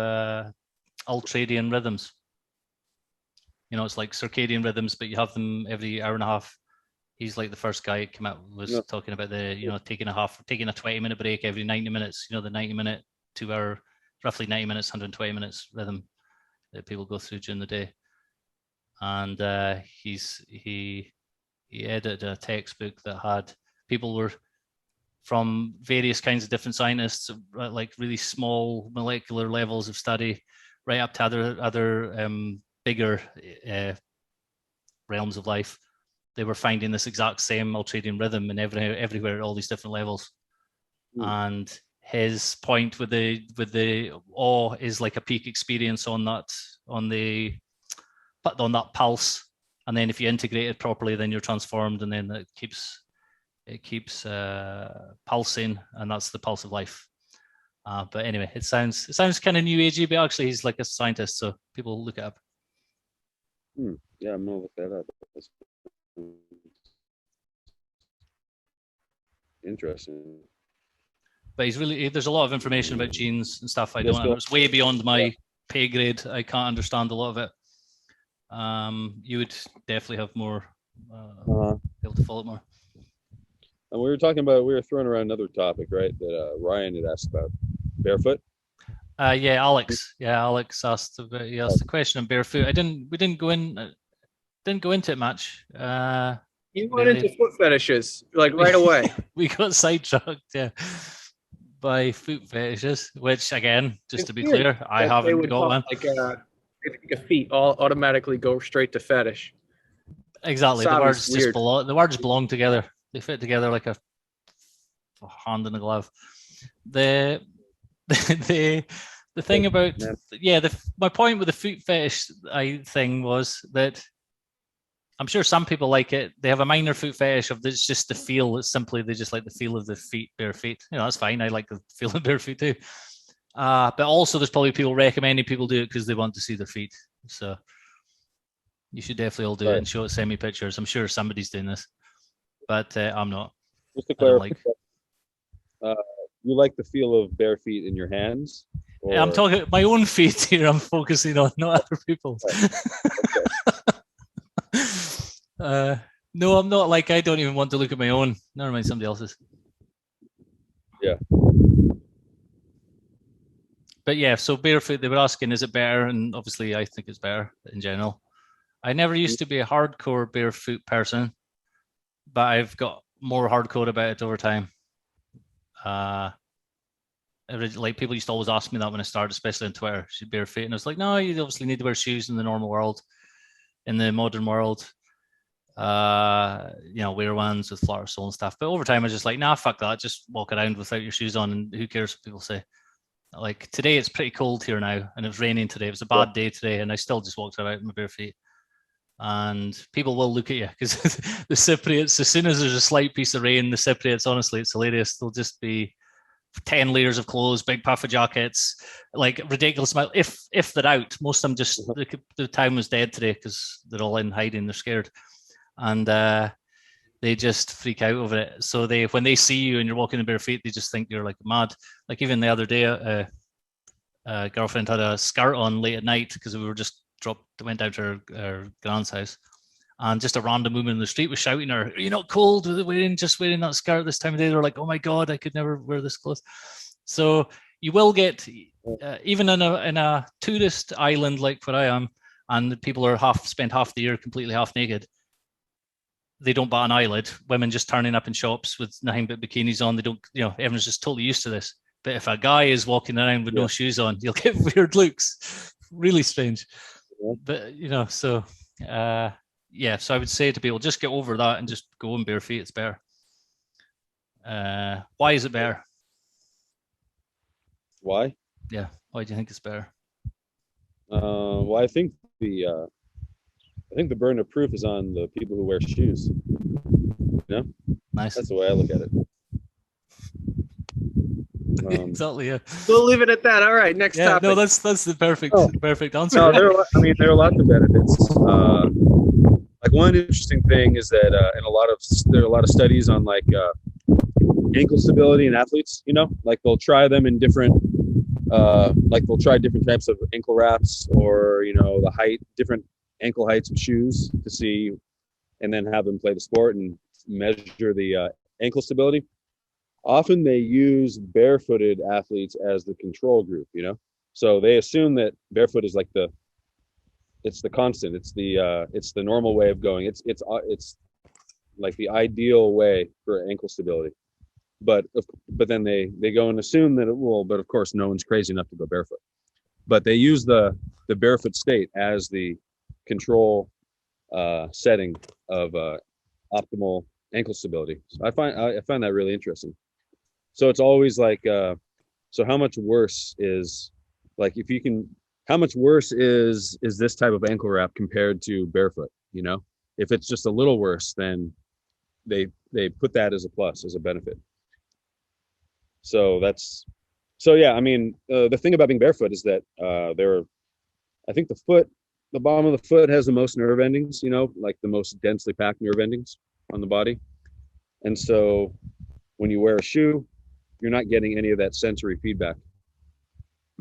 ultradian rhythms. It's like circadian rhythms, but you have them every hour and a half. He's like the first guy who came out was talking about taking a 20-minute break every 90 minutes. The 90-minute, 2 hour, roughly 90 minutes, 120 minutes rhythm that people go through during the day. And he edited a textbook that had people were from various kinds of different scientists, like really small molecular levels of study, right up to other bigger realms of life. They were finding this exact same ultradian rhythm and everywhere at all these different levels. And his point with the awe is like a peak experience on that pulse, and then if you integrate it properly, then you're transformed, and then it keeps pulsing, and that's the pulse of life. But anyway, it sounds kind of new agey, but actually he's like a scientist, so people look it up. Yeah, I'm gonna look that up. That's interesting. But there's a lot of information about genes and stuff I don't know. It's way beyond my pay grade. I can't understand a lot of it. You would definitely have more, be able to follow it more. And we were throwing around another topic, right? That Ryan had asked about barefoot. Yeah, Alex. Yeah, Alex asked the question on barefoot. We didn't go into it much. You went into foot fetishes like right away. We got sidetracked, yeah, by foot fetishes, which again, just to be clear, I haven't got one. Like feet all automatically go straight to fetish. Exactly. The Sound is words just weird. belong. The words belong together. They fit together like a hand in a glove. The the thing about my point with the foot fetish thing was that I'm sure some people like it. They have a minor foot fetish of it's just the feel. It's simply they just like the feel of the feet, bare feet. You know, that's fine. I like the feel of bare feet too. But also, there's probably people recommending people do it because they want to see their feet. So you should definitely all do it and send me pictures. I'm sure somebody's doing this, but I'm not. Just to clarify, you like the feel of bare feet in your hands? Or... I'm talking my own feet here. I'm focusing on, not other people's. Okay. No, I'm not. Like, I don't even want to look at my own. Never mind somebody else's. Yeah. But yeah, so barefoot, they were asking, is it better? And obviously, I think it's better in general. I never used to be a hardcore barefoot person, but I've got more hardcore about it over time. Like, people used to always ask me that when I started, especially on Twitter, should barefoot, and I was like, no, you obviously need to wear shoes in the normal world, in the modern world. Wear ones with flat sole and stuff. But over time, I was just like, nah, fuck that. Just walk around without your shoes on, and who cares what people say? Like, today, it's pretty cold here now, and it was raining today. It was a bad day today, and I still just walked around in my bare feet. And people will look at you because the Cypriots, as soon as there's a slight piece of rain, the Cypriots, honestly, it's hilarious. They'll just be 10 layers of clothes, big puffer jackets, like ridiculous amount. If they're out, most of them just, the town was dead today because they're all in hiding, they're scared. And they just freak out over it. So when they see you and you're walking in bare feet, they just think you're like mad. Like, even the other day, a girlfriend had a skirt on late at night because we were just went down to her grand's house, and just a random woman in the street was shouting at her, "Are you not cold with wearing that skirt this time of day?" They're like, "Oh my god, I could never wear this clothes." So you will get, even in a tourist island like where I am, and people are spend half the year completely half naked. They don't bat an eyelid. Women just turning up in shops with nothing but bikinis on. They don't, everyone's just totally used to this. But if a guy is walking around with no shoes on, you'll get weird looks. Really strange. But, so I would say to people, just get over that and just go in bare feet. It's better. Why is it better? Why? Yeah. Why do you think it's better? Well, I think the burden of proof is on the people who wear shoes. Nice. That's the way I look at it. Exactly. Yeah. We'll leave it at that. All right. Next topic. No, that's the perfect answer. No, there are lots of benefits. Like, one interesting thing is that there are a lot of studies on like ankle stability in athletes. Like, they'll try them in different. They'll try different types of ankle wraps, or the height, different ankle heights of shoes to see, and then have them play the sport and measure the ankle stability. Often they use barefooted athletes as the control group, so they assume that barefoot is like it's the constant, it's the normal way of going, it's like the ideal way for ankle stability. But then they go and assume that it will, but of course no one's crazy enough to go barefoot. But they use the barefoot state as the control setting of optimal ankle stability. So I find that really interesting. So it's always like, so how much worse is, like, how much worse is this type of ankle wrap compared to barefoot? If it's just a little worse, then they put that as a plus, as a benefit. So yeah. I mean, the thing about being barefoot is that I think the bottom of the foot has the most nerve endings, like the most densely packed nerve endings on the body. And so when you wear a shoe, you're not getting any of that sensory feedback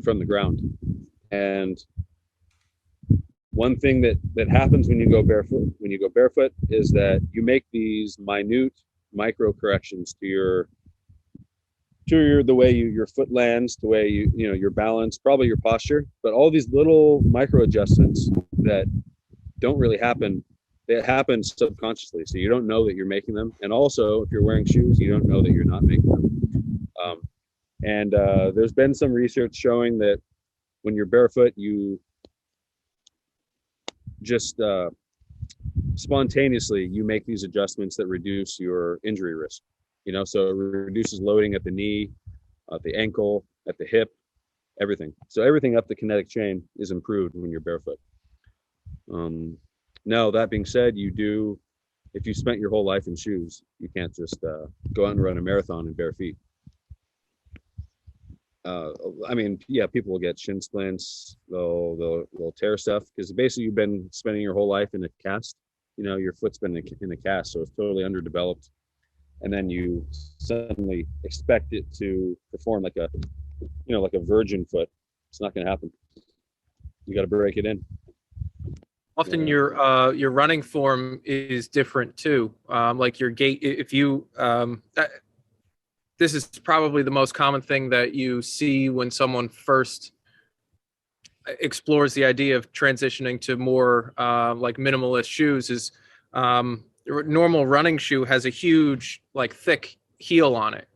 from the ground. And one thing that happens when you go barefoot is that you make these minute micro corrections to the way your foot lands, the way your balance, probably your posture, but all these little micro adjustments that don't really happen, they happen subconsciously. So you don't know that you're making them. And also, if you're wearing shoes, you don't know that you're not making them. And there's been some research showing that when you're barefoot, you just spontaneously you make these adjustments that reduce your injury risk. So it reduces loading at the knee, at the ankle, at the hip, everything. So everything up the kinetic chain is improved when you're barefoot. Now, that being said, if you spent your whole life in shoes, you can't just go out and run a marathon in bare feet. People will get shin splints, they'll tear stuff, because basically you've been spending your whole life in a cast. Your foot's been in a cast, so it's totally underdeveloped. And then you suddenly expect it to perform like a virgin foot. It's not going to happen. You got to break it in. Often your running form is different too. Like your gait, if you this is probably the most common thing that you see when someone first explores the idea of transitioning to more like minimalist shoes is normal running shoe has a huge, like, thick heel on it.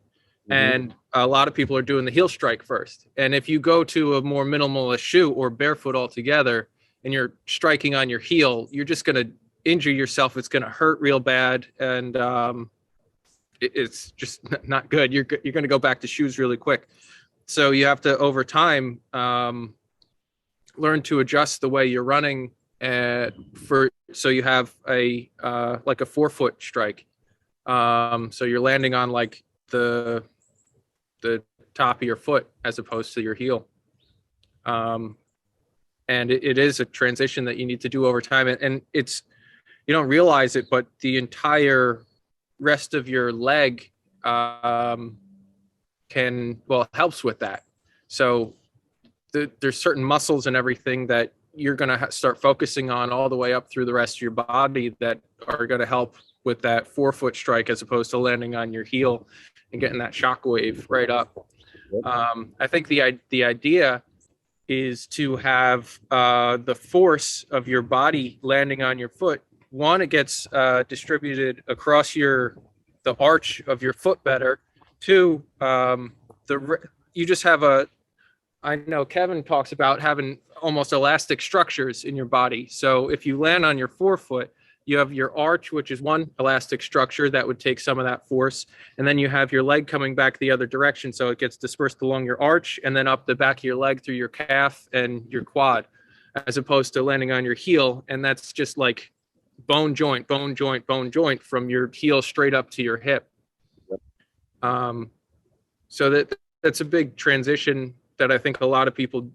Mm-hmm. And a lot of people are doing the heel strike first. And if you go to a more minimalist shoe or barefoot altogether and you're striking on your heel, you're just going to injure yourself. It's going to hurt real bad. And it's just not good. You're going to go back to shoes really quick. So you have to, over time, learn to adjust the way you're running so you have a like a forefoot strike. So you're landing on like the top of your foot as opposed to your heel. And it is a transition that you need to do over time. And it's, you don't realize it, but the entire rest of your leg helps with that. So there's certain muscles and everything that you're going to start focusing on all the way up through the rest of your body that are going to help with that forefoot strike, as opposed to landing on your heel and getting that shock wave right up. I think the idea is to have the force of your body landing on your foot. One, it gets distributed across the arch of your foot better. Two, you just have I know Kevin talks about having almost elastic structures in your body. So if you land on your forefoot, you have your arch, which is one elastic structure that would take some of that force. And then you have your leg coming back the other direction. So it gets dispersed along your arch and then up the back of your leg through your calf and your quad, as opposed to landing on your heel. And that's just like bone joint from your heel straight up to your hip. So that's a big transition that I think a lot of people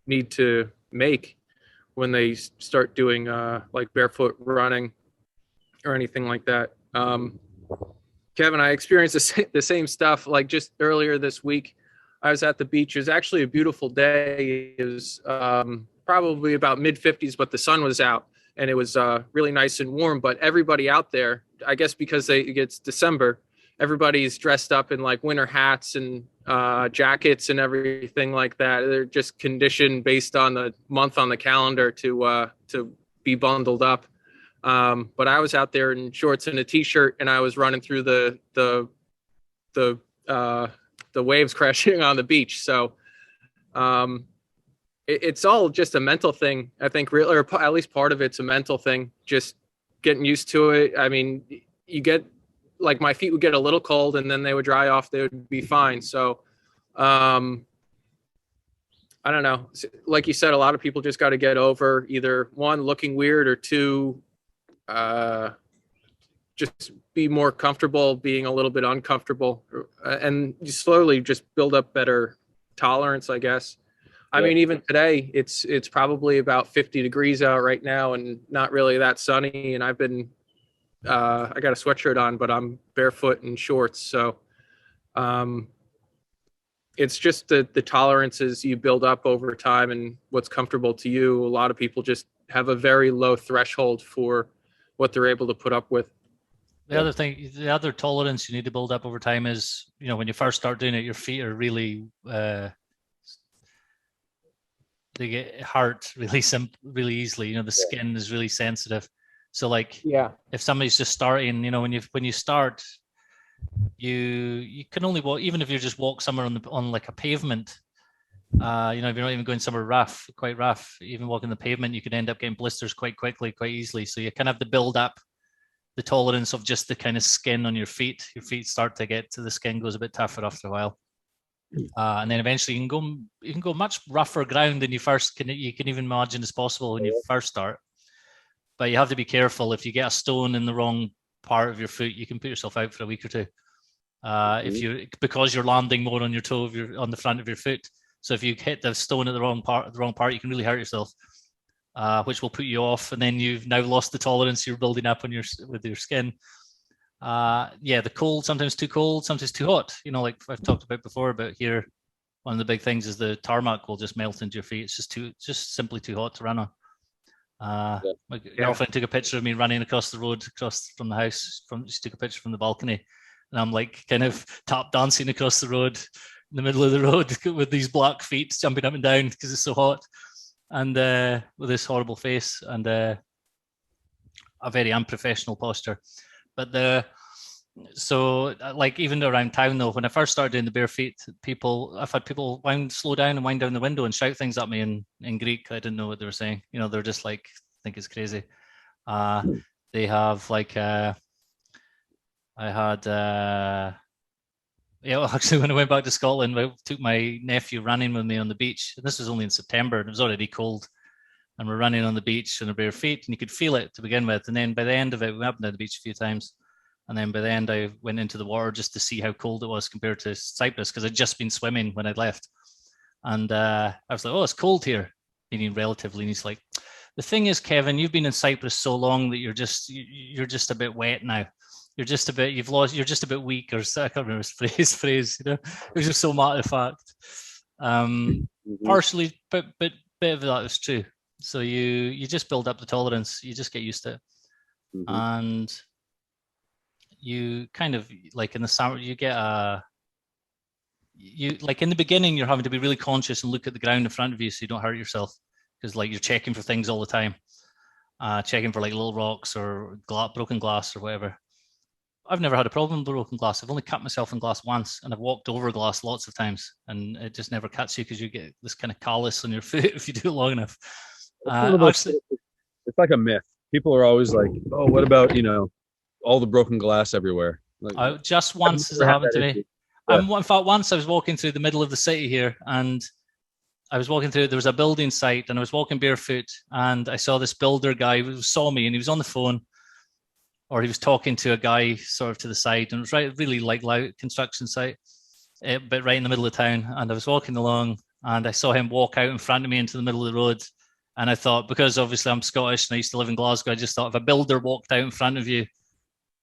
need to make when they start doing like barefoot running or anything like that. Kevin, I experienced the same stuff. Like just earlier this week, I was at the beach. It was actually a beautiful day. It was probably about mid-50s, but the sun was out and it was really nice and warm. But everybody out there, I guess because it's December, everybody's dressed up in like winter hats and jackets and everything like that. They're just conditioned based on the month on the calendar to be bundled up. But I was out there in shorts and a t-shirt, and I was running through the waves crashing on the beach. So it's all just a mental thing, I think, or at least part of it's a mental thing. Just getting used to it. I mean, like my feet would get a little cold and then they would dry off. They would be fine. So, I don't know. Like you said, a lot of people just got to get over either one, looking weird, or two, just be more comfortable being a little bit uncomfortable, and you slowly just build up better tolerance, I guess. Yeah. I mean, even today it's probably about 50 degrees out right now and not really that sunny. And I've been, I got a sweatshirt on, but I'm barefoot and shorts. So it's just the tolerances you build up over time and what's comfortable to you. A lot of people just have a very low threshold for what they're able to put up with. The other tolerance you need to build up over time is, when you first start doing it, your feet are really, they get hurt really easily. The skin is really sensitive. So like, if somebody's just starting, when you start, you can only walk, even if you just walk somewhere on like a pavement, If you're not even going somewhere rough, quite rough, even walking the pavement, you could end up getting blisters quite quickly, quite easily. So you kind of have to build up the tolerance of just the kind of skin on your feet. Your feet start to get to the skin goes a bit tougher after a while. And then eventually you can go much rougher ground than you can even imagine is possible when you first start. But you have to be careful. If you get a stone in the wrong part of your foot, you can put yourself out for a week or two. Because you're landing more on your toe on the front of your foot. So if you hit the stone at the wrong part, you can really hurt yourself, which will put you off, and then you've now lost the tolerance you're building up with your skin. The cold, sometimes too cold, sometimes too hot. Like I've talked about before, about here, one of the big things is the tarmac will just melt into your feet. It's just simply too hot to run on. My girlfriend took a picture of me running across the road, across from the house. She took a picture from the balcony, and I'm like kind of tap dancing across the road in the middle of the road with these black feet jumping up and down because it's so hot, and with this horrible face and a very unprofessional posture. But even around town though, when I first started doing the bare feet, I've had people slow down and wind down the window and shout things at me in Greek. I didn't know what they were saying. They're just like, think it's crazy. They have like actually when I went back to Scotland, I took my nephew running with me on the beach. And this was only in September and it was already cold. And we're running on the beach on our bare feet and you could feel it to begin with. And then by the end of it, we went up and down the beach a few times. And then by the end, I went into the water just to see how cold it was compared to Cyprus because I'd just been swimming when I'd left. And I was like, oh, it's cold here, meaning relatively. And he's like, the thing is, Kevin, you've been in Cyprus so long that you're just a bit wet now. You're just a bit weak, or I can't remember his phrase. It was just so matter of fact. Partially, but bit of that was true. So you just build up the tolerance. You just get used to it, and you kind of like in the summer you get in the beginning you're having to be really conscious and look at the ground in front of you so you don't hurt yourself because like you're checking for things all the time, checking for like little rocks or broken glass or whatever. I've never had a problem with broken glass. I've only cut myself in glass once, and I've walked over glass lots of times, and it just never cuts you because you get this kind of callus on your foot if you do it long enough. It's like a myth. People are always like, "Oh, what about all the broken glass everywhere?" Like, just once has it happened to me. In fact, once I was walking through the middle of the city here, and I was walking through. There was a building site, and I was walking barefoot, and I saw this builder guy who saw me, and he was on the phone. Or he was talking to a guy sort of to the side, and it was really like loud construction site, but right in the middle of town. And I was walking along, and I saw him walk out in front of me into the middle of the road. And I thought, because obviously I'm Scottish and I used to live in Glasgow, I just thought if a builder walked out in front of you,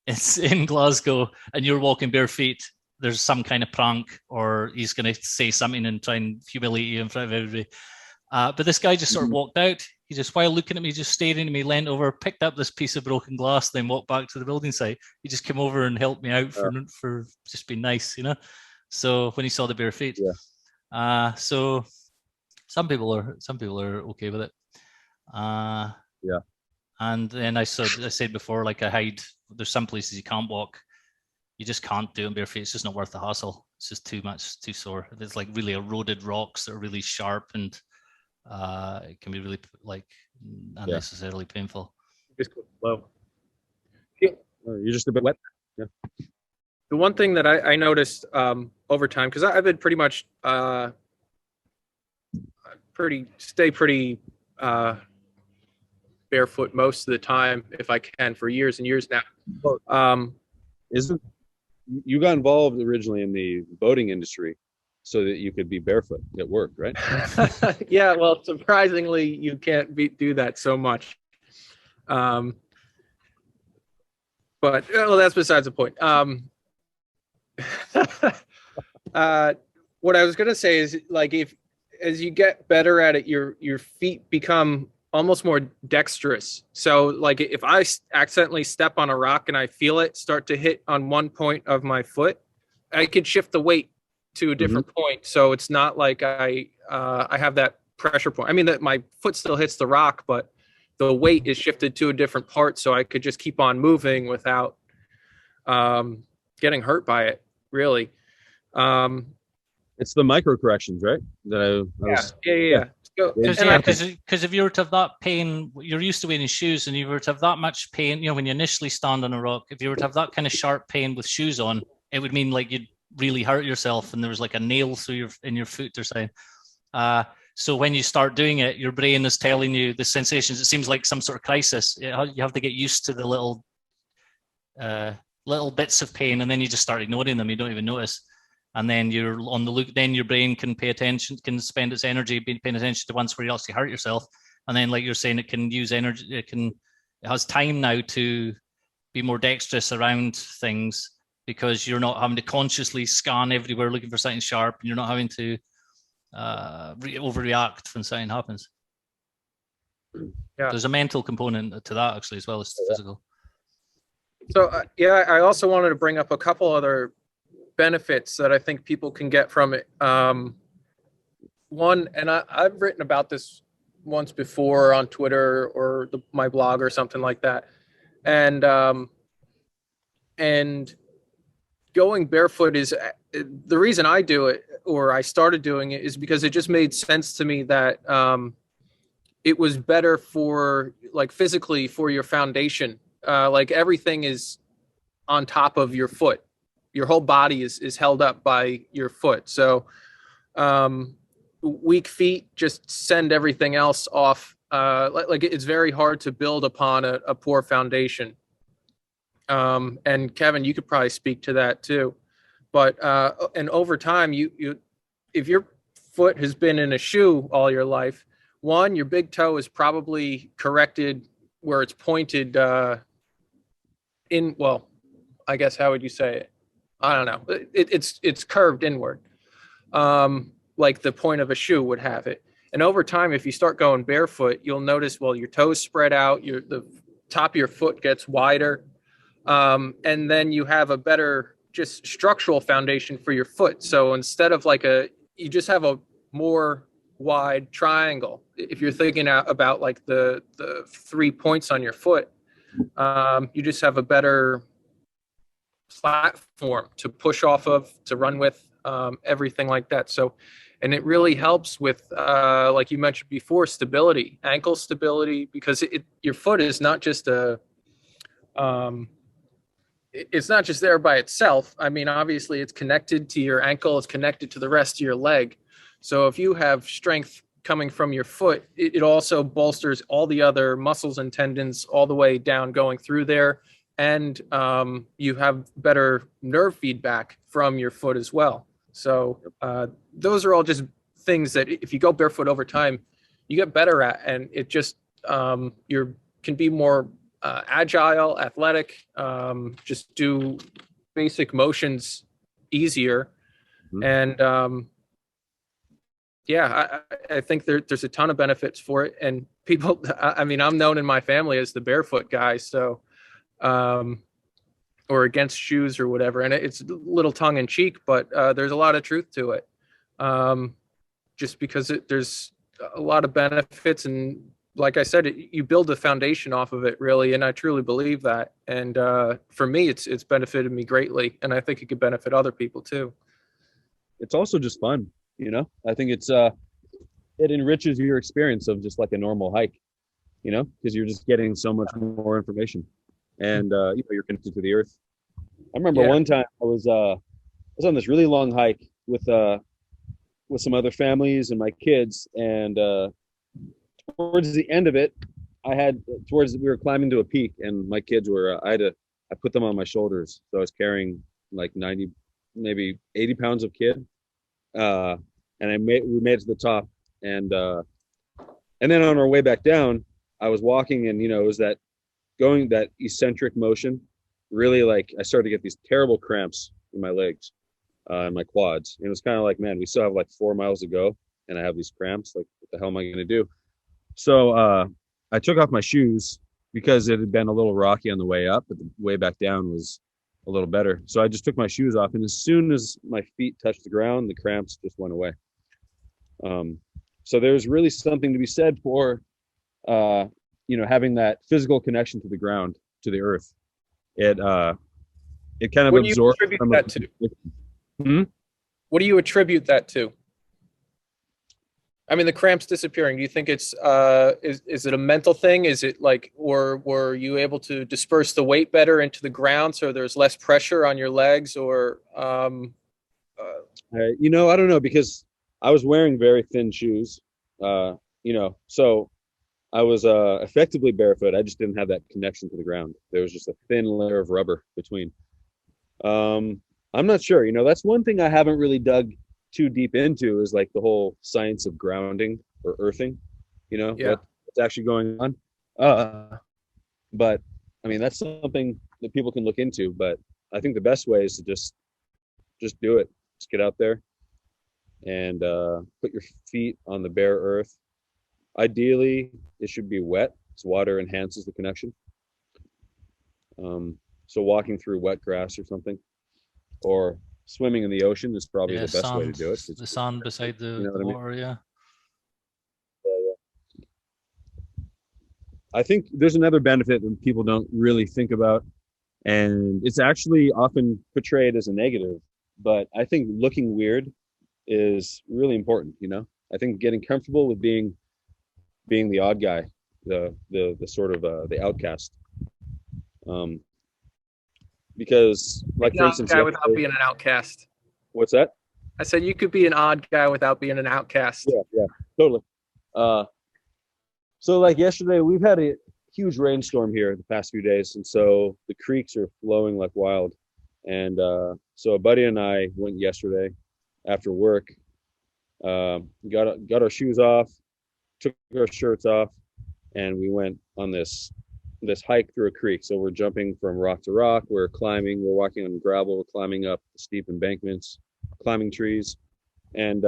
it's in Glasgow, and you're walking bare feet, there's some kind of prank, or he's going to say something and try and humiliate you in front of everybody. But this guy just sort of walked out. He just, while looking at me, just staring at me, leant over, picked up this piece of broken glass, then walked back to the building site. He just came over and helped me out for just being nice, So when he saw the bare feet, so some people are okay with it. And then I said before, like I hide. There's some places you can't walk. You just can't do it in bare feet. It's just not worth the hassle. It's just too much, too sore. It's like really eroded rocks that are really sharp and. It can be really unnecessarily painful. Just low. You're just a bit wet. Yeah. The one thing that I noticed over time, because I've been pretty much pretty barefoot most of the time, if I can, for years and years now. You got involved originally in the boating industry so that you could be barefoot at work, right? Yeah, well, surprisingly, you can't do that so much. But that's besides the point. What I was gonna say is, like, as you get better at it, your feet become almost more dexterous. So, like, if I accidentally step on a rock and I feel it start to hit on one point of my foot, I could shift the weight to a different point. So it's not like I have that pressure point. I mean, that my foot still hits the rock, but the weight is shifted to a different part, so I could just keep on moving without getting hurt by it, really. It's the micro corrections, right? Yeah. Because if you were to have that pain, you're used to wearing shoes, and you were to have that much pain, when you initially stand on a rock, if you were to have that kind of sharp pain with shoes on, it would mean like you'd really hurt yourself, and there was like a nail through your foot or something. So when you start doing it, your brain is telling you the sensations. It seems like some sort of crisis. You have to get used to the little bits of pain, and then you just start ignoring them. You don't even notice. And then you're on the look, then your brain can can spend its energy paying attention to ones where you actually hurt yourself. And then, like you're saying, it can use energy, it has time now to be more dexterous around things, because you're not having to consciously scan everywhere looking for something sharp, and you're not having to overreact when something happens. Yeah. There's a mental component to that actually, as well as physical. So I also wanted to bring up a couple other benefits that I think people can get from it. One, and I've written about this once before on Twitter or my blog or something like that, and going barefoot is the reason I do it, or I started doing it, is because it just made sense to me that it was better for, like, physically for your foundation. Like, everything is on top of your foot. Your whole body is held up by your foot. So weak feet just send everything else off. Like it's very hard to build upon a poor foundation. And Kevin, you could probably speak to that too. But and over time, you if your foot has been in a shoe all your life, one, your big toe is probably corrected where it's pointed I guess, how would you say it? I don't know. It's curved inward, like the point of a shoe would have it. And over time, if you start going barefoot, you'll notice, well, your toes spread out, the top of your foot gets wider, and then you have a better just structural foundation for your foot. So instead of you just have a more wide triangle. If you're thinking about like the 3 points on your foot, you just have a better platform to push off of, to run with, everything like that. So, and it really helps with, like you mentioned before, stability, ankle stability, because your foot is not just it's not just there by itself. I mean, obviously it's connected to your ankle, it's connected to the rest of your leg. So if you have strength coming from your foot, it also bolsters all the other muscles and tendons all the way down going through there. And you have better nerve feedback from your foot as well. So those are all just things that if you go barefoot over time, you get better at, and it just you can be more agile, athletic, just do basic motions easier. Mm-hmm. And I think there's a ton of benefits for it. And people, I mean, I'm known in my family as the barefoot guy, so or against shoes or whatever, and it's a little tongue in cheek, but there's a lot of truth to it, just because there's a lot of benefits, and like I said, you build a foundation off of it, really, and I truly believe that. And for me, it's benefited me greatly, and I think it could benefit other people too. It's also just fun, I think it enriches your experience of just like a normal hike, because you're just getting so much more information. And you're connected to the earth. I remember one time I was on this really long hike with some other families and my kids, and towards the end of it, we were climbing to a peak, and my kids were I put them on my shoulders, so I was carrying like 90, maybe 80 pounds of kid, and we made it to the top, and then on our way back down, I was walking, and it was that eccentric motion, really, like, I started to get these terrible cramps in my legs, and my quads. And it was kind of like, man, we still have like 4 miles to go, and I have these cramps. Like, what the hell am I going to do? So I took off my shoes because it had been a little rocky on the way up, but the way back down was a little better. So I just took my shoes off, and as soon as my feet touched the ground, the cramps just went away. So there's really something to be said for having that physical connection to the ground, to the earth. It kind of absorbs. What do you attribute that to? What do you attribute that to? I mean, the cramps disappearing. Do you think it's is it a mental thing? Is it like, or were you able to disperse the weight better into the ground so there's less pressure on your legs? Or You know, I don't know, because I was wearing very thin shoes. You know, so I was effectively barefoot. I just didn't have that connection to the ground. There was just a thin layer of rubber between. I'm not sure. You know, that's one thing I haven't really dug too deep into, is like the whole science of grounding or earthing. You know, yeah, what's actually going on. But I mean, that's something that people can look into. But I think the best way is to just do it. Just get out there and put your feet on the bare earth. Ideally, it should be wet, because water enhances the connection. So walking through wet grass or something, or swimming in the ocean is probably the best way to do it. The sand beside the water, yeah. I think there's another benefit that people don't really think about, and it's actually often portrayed as a negative, but I think looking weird is really important, you know? I think getting comfortable with being the odd guy, the sort of the outcast. Because, like, for instance, guy without being an outcast. What's that? I said you could be an odd guy without being an outcast. Yeah, totally. So like yesterday, we've had a huge rainstorm here the past few days, and so the creeks are flowing like wild. And so a buddy and I went yesterday after work, got our shoes off, took our shirts off, and we went on this hike through a creek. So we're jumping from rock to rock, we're climbing, we're walking on gravel, we're climbing up steep embankments, climbing trees. And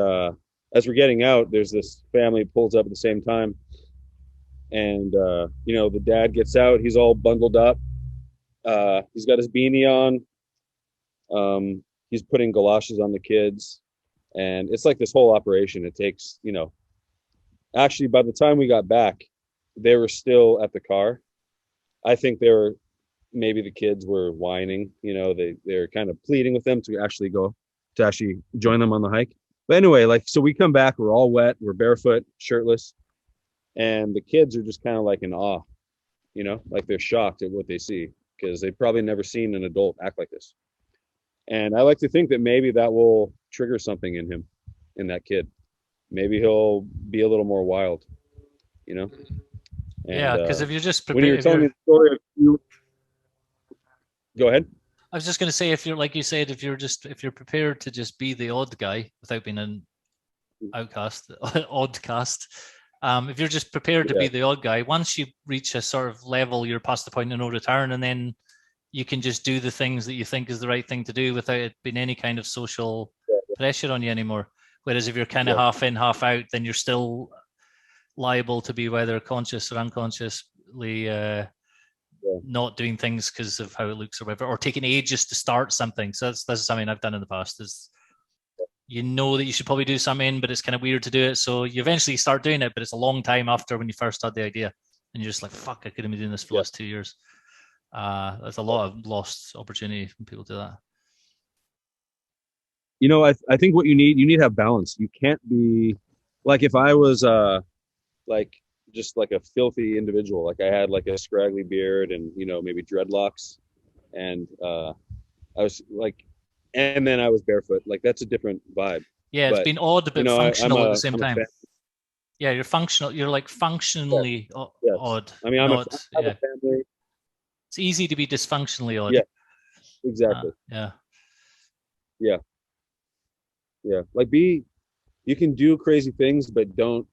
as we're getting out, there's this family pulls up at the same time. And you know, the dad gets out, he's all bundled up. He's got his beanie on. He's putting galoshes on the kids. And it's like this whole operation. It takes, you know, actually by the time we got back, they were still at the car. I think maybe the kids were whining, you know, they're kind of pleading with them to actually join them on the hike. But anyway, like, so we come back, we're all wet, we're barefoot, shirtless, and the kids are just kind of like in awe, you know, like they're shocked at what they see, because they've probably never seen an adult act like this. And I like to think that maybe that will trigger something in that kid. Maybe he'll be a little more wild, you know? And, yeah, because if you're just prepared, when you're telling me the story of go ahead. I was just going to say, if you're, like you said, if you're prepared to just be the odd guy without being an outcast, oddcast, if you're just prepared to be the odd guy, once you reach a sort of level, you're past the point of no return, and then you can just do the things that you think is the right thing to do without it being any kind of social pressure on you anymore. Whereas if you're kind of half in, half out, then you're still liable to be whether conscious or unconsciously not doing things because of how it looks or whatever, or taking ages to start something. So that's something I've done in the past, is you know that you should probably do something, but it's kind of weird to do it. So you eventually start doing it, but it's a long time after when you first had the idea. And you're just like, fuck, I could have been doing this for the last 2 years. There's a lot of lost opportunity when people do that. You know, I think what you need to have balance. You can't be like, if I was like just like a filthy individual, like I had like a scraggly beard and, you know, maybe dreadlocks, and I was like, and then I was barefoot, like that's a different vibe. Yeah, it's been odd but functional at the same time. Yeah, you're functional. You're like functionally odd. I mean, I have a family. It's easy to be dysfunctionally odd. Yeah, exactly. Yeah. Like you can do crazy things, but don't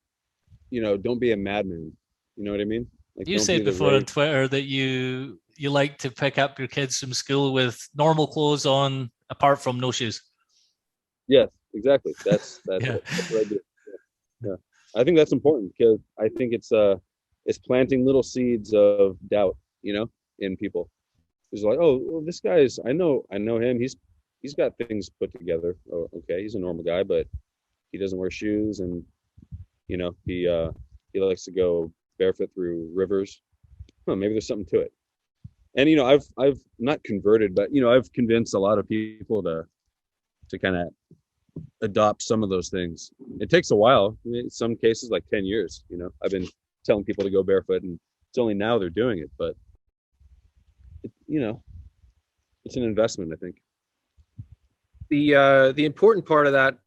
be a madman. You know what I mean? Like, you said before on Twitter that you like to pick up your kids from school with normal clothes on, apart from no shoes. Yes, exactly. That's what I do. Yeah. I think that's important, because I think it's planting little seeds of doubt, you know, in people. It's like, oh, well, this guy's, I know him. He's got things put together. Oh, okay, he's a normal guy, but he doesn't wear shoes, and you know, he likes to go barefoot through rivers. Maybe there's something to it. And you know, I've not converted, but you know, I've convinced a lot of people to kind of adopt some of those things. It takes a while. I mean, in some cases, like 10 years. I've been telling people to go barefoot, and it's only now they're doing it. But it's an investment, I think. The important part of that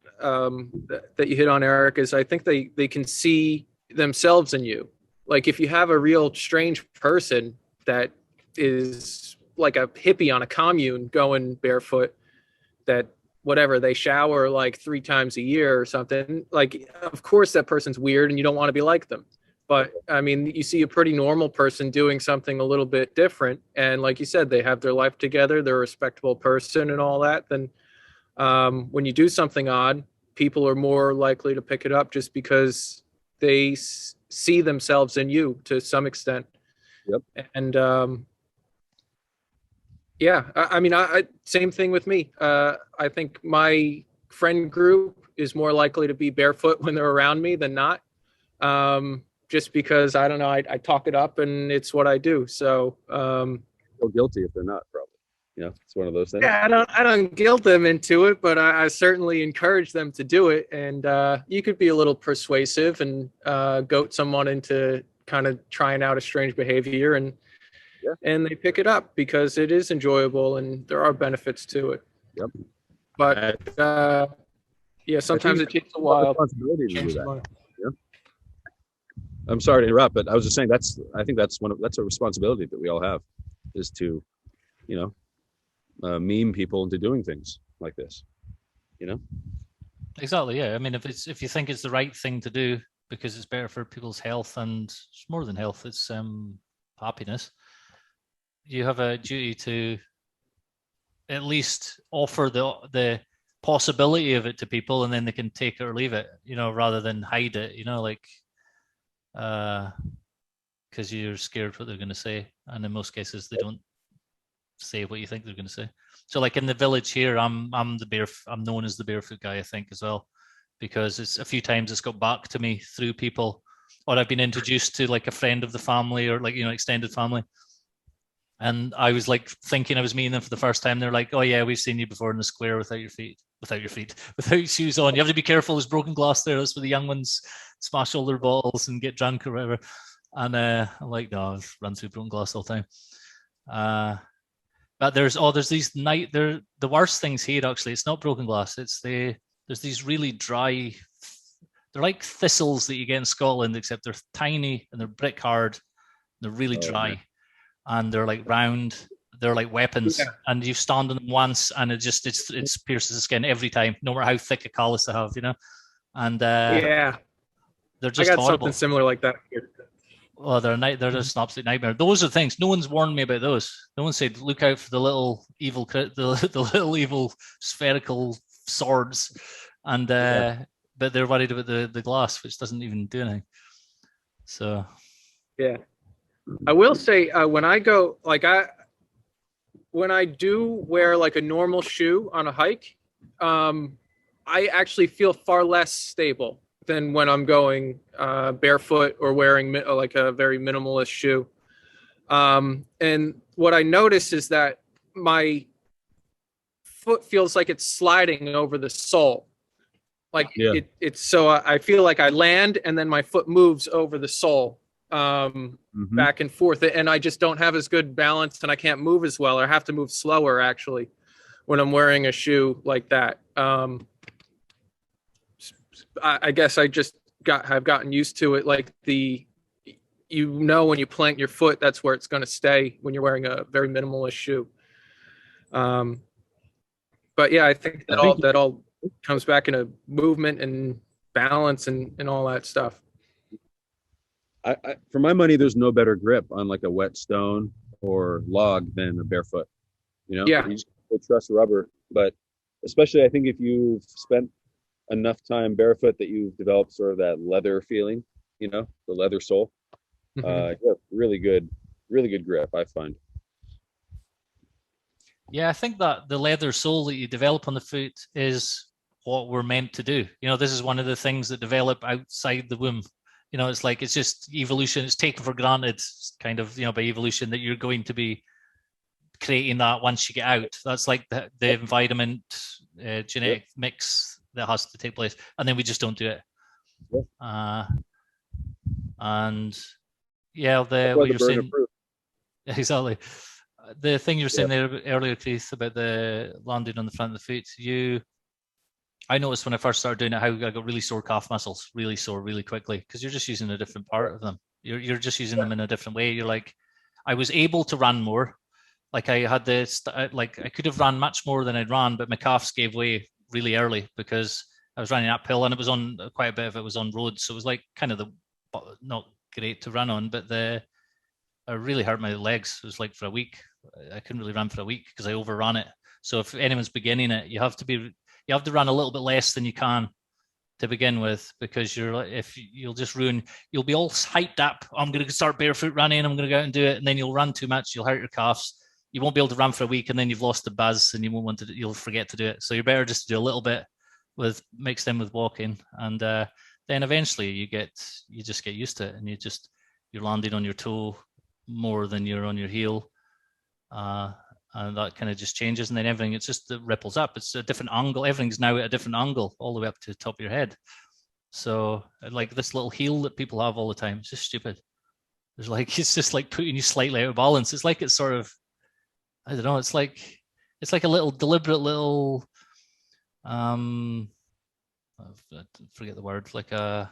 that you hit on, Eric, is I think they can see themselves in you. Like if you have a real strange person that is like a hippie on a commune going barefoot, that whatever, they shower like 3 times a year or something, like of course that person's weird and you don't want to be like them. But I mean, you see a pretty normal person doing something a little bit different, and like you said, they have their life together, they're a respectable person and all that, then when you do something odd, people are more likely to pick it up just because they see themselves in you to some extent. Yep. And yeah, I mean, same thing with me. I think my friend group is more likely to be barefoot when they're around me than not. Just because I don't know, I talk it up and it's what I do. So feel guilty if they're not, probably. It's one of those things. Yeah, I don't guilt them into it, but I certainly encourage them to do it. And you could be a little persuasive and goat someone into kind of trying out a strange behavior, and they pick it up because it is enjoyable and there are benefits to it. Yep. But yeah, sometimes it takes a while. Responsibility to do that. Yeah. I'm sorry to interrupt, but I was just saying I think that's a responsibility that we all have, is to, meme people into doing things like this. Exactly. Yeah. I mean, if you think it's the right thing to do because it's better for people's health, and it's more than health, it's happiness, you have a duty to at least offer the possibility of it to people, and then they can take it or leave it, rather than hide it, like because you're scared what they're going to say, and in most cases they don't say what you think they're going to say. So like in the village here, I'm known as the barefoot guy, I think, as well, because it's a few times it's got back to me through people, or I've been introduced to like a friend of the family, or like extended family, and I was like thinking I was meeting them for the first time. They're like, "Oh yeah, we've seen you before in the square without shoes on. You have to be careful. There's broken glass there. That's where the young ones smash all their bottles and get drunk or whatever." And I'm like, "No, I've run through broken glass all the time." But there's these the worst things here, actually. It's not broken glass. There's these really dry, they're like thistles that you get in Scotland, except they're tiny and they're brick hard. They're really dry. Yeah. And they're like round. They're like weapons. And you stand on them once and it pierces the skin every time, no matter how thick a callus they have, And they're just I got horrible. Something similar like that here. Oh, they're just an absolute nightmare. Those are things. No one's warned me about those. No one said, look out for the little evil, the little evil spherical swords, and but they're worried about the glass, which doesn't even do anything. So, yeah, I will say when I go when I do wear like a normal shoe on a hike, I actually feel far less stable than when I'm going barefoot or wearing like a very minimalist shoe. And what I notice is that my foot feels like it's sliding over the sole. Like it's so I feel like I land and then my foot moves over the sole back and forth. And I just don't have as good balance and I can't move as well. I have to move slower actually when I'm wearing a shoe like that. I guess I just have gotten used to it. Like when you plant your foot, that's where it's going to stay when you're wearing a very minimalist shoe. But yeah, I think that all comes back into movement and balance and all that stuff. I for my money, there's no better grip on like a wet stone or log than a barefoot. You just trust rubber, but especially I think if you've spent enough time barefoot that you've developed sort of that leather feeling, the leather sole. Really good grip, I find. Yeah, I think that the leather sole that you develop on the foot is what we're meant to do. This is one of the things that develop outside the womb. It's like, it's just evolution. It's taken for granted kind of, by evolution that you're going to be creating that once you get out. That's like the environment, genetic mix that has to take place, and then we just don't do it. Yeah. And yeah, what you're saying, exactly. The thing you were saying there earlier, Keith, about the landing on the front of the foot, I noticed when I first started doing it how I got really sore calf muscles, really sore really quickly, because you're just using a different part of them. You're just using them in a different way. You're like, I was able to run more. Like I had I could have run much more than I'd ran, but my calves gave way really early because I was running uphill, and it was on quite a bit of it was on roads. So it was like kind of not great to run on, but I really hurt my legs. It was like for a week. I couldn't really run for a week because I overran it. So if anyone's beginning it, you have to run a little bit less than you can to begin with, because you'll be all hyped up. I'm going to start barefoot running. I'm going to go out and do it. And then you'll run too much. You'll hurt your calves. You won't be able to run for a week, and then you've lost the buzz and you'll forget to do it. So you're better just to do a little bit mixed in with walking. And then eventually you just get used to it, and you're landing on your toe more than you're on your heel. And that kind of just changes, and then everything, it ripples up. It's a different angle. Everything's now at a different angle all the way up to the top of your head. So like this little heel that people have all the time, it's just stupid. It's just like putting you slightly out of balance. It's like it's sort of, I don't know, it's like a little deliberate little, I forget the word, it's like a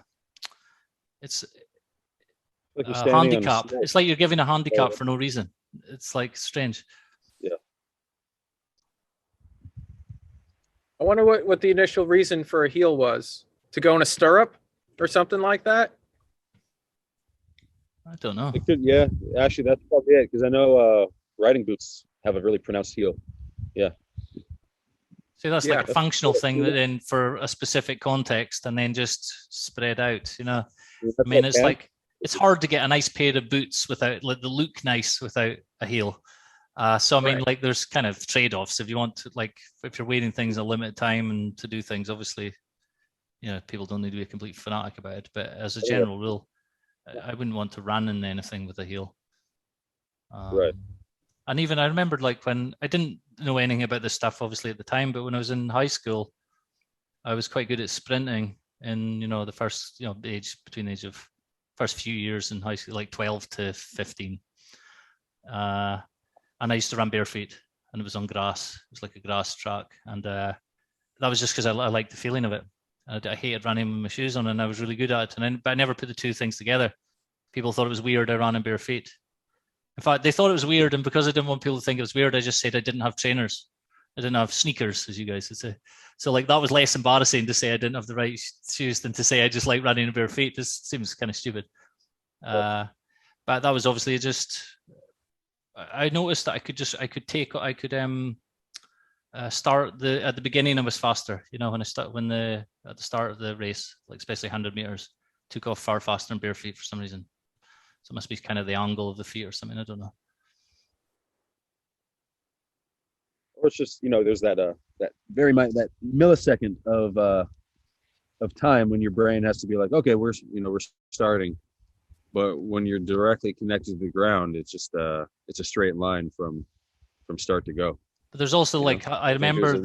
handicap. It's like you're giving a handicap for no reason. It's like strange. Yeah. I wonder what the initial reason for a heel was. To go in a stirrup or something like that? I don't know. It could, yeah. Actually, that's probably it, because I know riding boots have a really pronounced heel. Yeah. So that's like a functional thing that then for a specific context, and then just spread out, I mean, it's like, it's hard to get a nice pair of boots without, like, they look nice without a heel. So I mean, like, there's kind of trade-offs. If you want to, like, if you're wearing things a limited time and to do things, obviously, people don't need to be a complete fanatic about it. But as a general rule, I wouldn't want to run in anything with a heel. Right. And even I remembered, like, when I didn't know anything about this stuff, obviously, at the time, but when I was in high school, I was quite good at sprinting in, the first, between the age of first few years in high school, like 12 to 15. And I used to run barefoot, and it was on grass. It was like a grass track. And that was just because I liked the feeling of it. I hated running with my shoes on, and I was really good at it. But I never put the two things together. People thought it was weird I ran in bare feet. In fact, they thought it was weird, and because I didn't want people to think it was weird, I just said I didn't have trainers. I didn't have sneakers, as you guys would say. So like that was less embarrassing to say I didn't have the right shoes than to say I just like running in bare feet. This seems kind of stupid. But that was obviously just, I noticed that I could start at the beginning I was faster, at the start of the race, like especially 100 meters, took off far faster in bare feet for some reason. So it must be kind of the angle of the feet or something. I don't know. Or it's just, there's that that millisecond of time when your brain has to be like, okay, we're starting. But when you're directly connected to the ground, it's just it's a straight line from start to go. But there's also I remember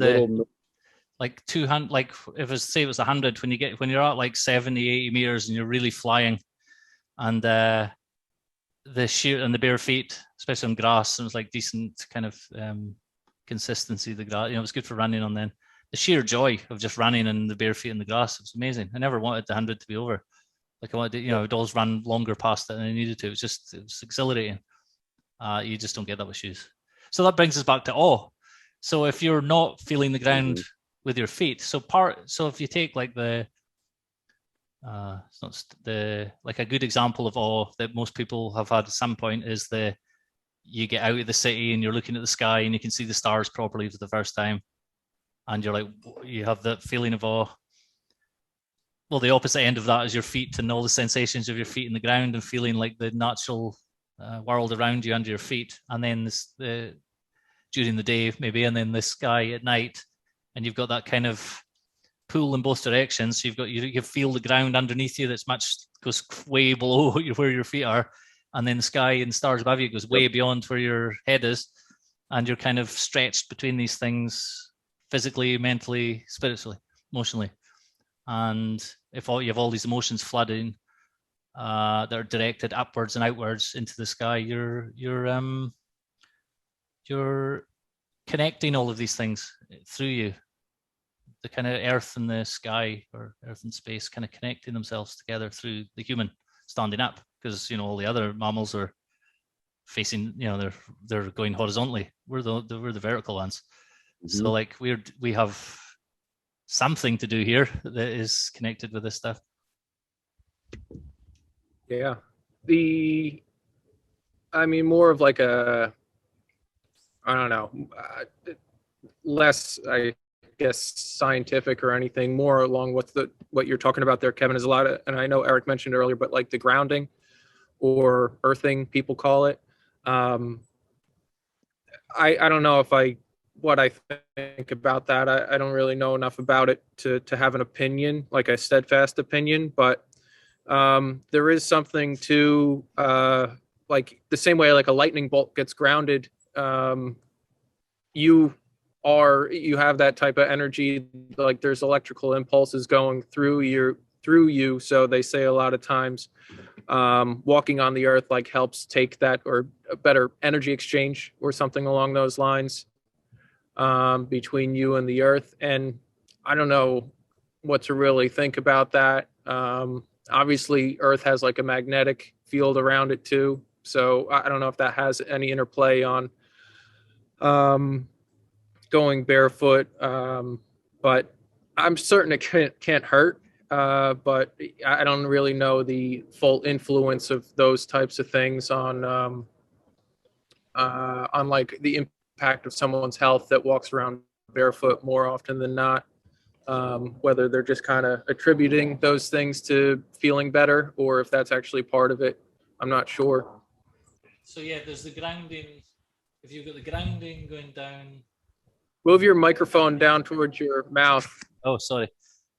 like 200, like if it was 100, when you're at like 70, 80 meters and you're really flying, and the sheer and the bare feet, especially on grass, it was like decent kind of consistency. The grass, it was good for running on. Then the sheer joy of just running in the bare feet in the grass, it was amazing. I never wanted the 100 to be over. Like I wanted to, I'd always run longer past it than I needed to. It was exhilarating. You just don't get that with shoes. So that brings us back to awe. So if you're not feeling the ground with your feet, so if you take like like a good example of awe that most people have had at some point is you get out of the city and you're looking at the sky and you can see the stars properly for the first time, and you're like, you have that feeling of awe. Well, the opposite end of that is your feet and all the sensations of your feet in the ground and feeling like the natural world around you under your feet. And then during the day, maybe, and then the sky at night, and you've got that kind of pull in both directions. So you feel the ground underneath you goes way below where your feet are, and then the sky and stars above you goes way beyond where your head is, and you're kind of stretched between these things physically, mentally, spiritually. emotionally. And if you have all these emotions flooding that are directed upwards and outwards into the sky, you're connecting all of these things through you. The kind of earth and the sky, or earth and space, kind of connecting themselves together through the human standing up, because all the other mammals are facing, they're going horizontally. We're the vertical ones. Mm-hmm. So like we have something to do here that is connected with this stuff. Yeah. More of like I don't know, less, I guess, scientific or anything, more along what you're talking about there, Kevin, is a lot of, and I know Eric mentioned earlier, but like the grounding or earthing, people call it. I don't know what I think about that. I don't really know enough about it to have an opinion, like a steadfast opinion, but there is something to like the same way like a lightning bolt gets grounded. You have that type of energy, like there's electrical impulses going through you. So they say a lot of times walking on the earth like helps take that, or a better energy exchange or something along those lines between you and the earth. And I don't know what to really think about that. Obviously earth has like a magnetic field around it too, so I don't know if that has any interplay on going barefoot, but I'm certain it can't hurt, but I don't really know the full influence of those types of things on like the impact of someone's health that walks around barefoot more often than not. Whether they're just kind of attributing those things to feeling better, or if that's actually part of it, I'm not sure. So yeah, there's the grounding. If you've got the grounding going down, move your microphone down towards your mouth. Oh, sorry,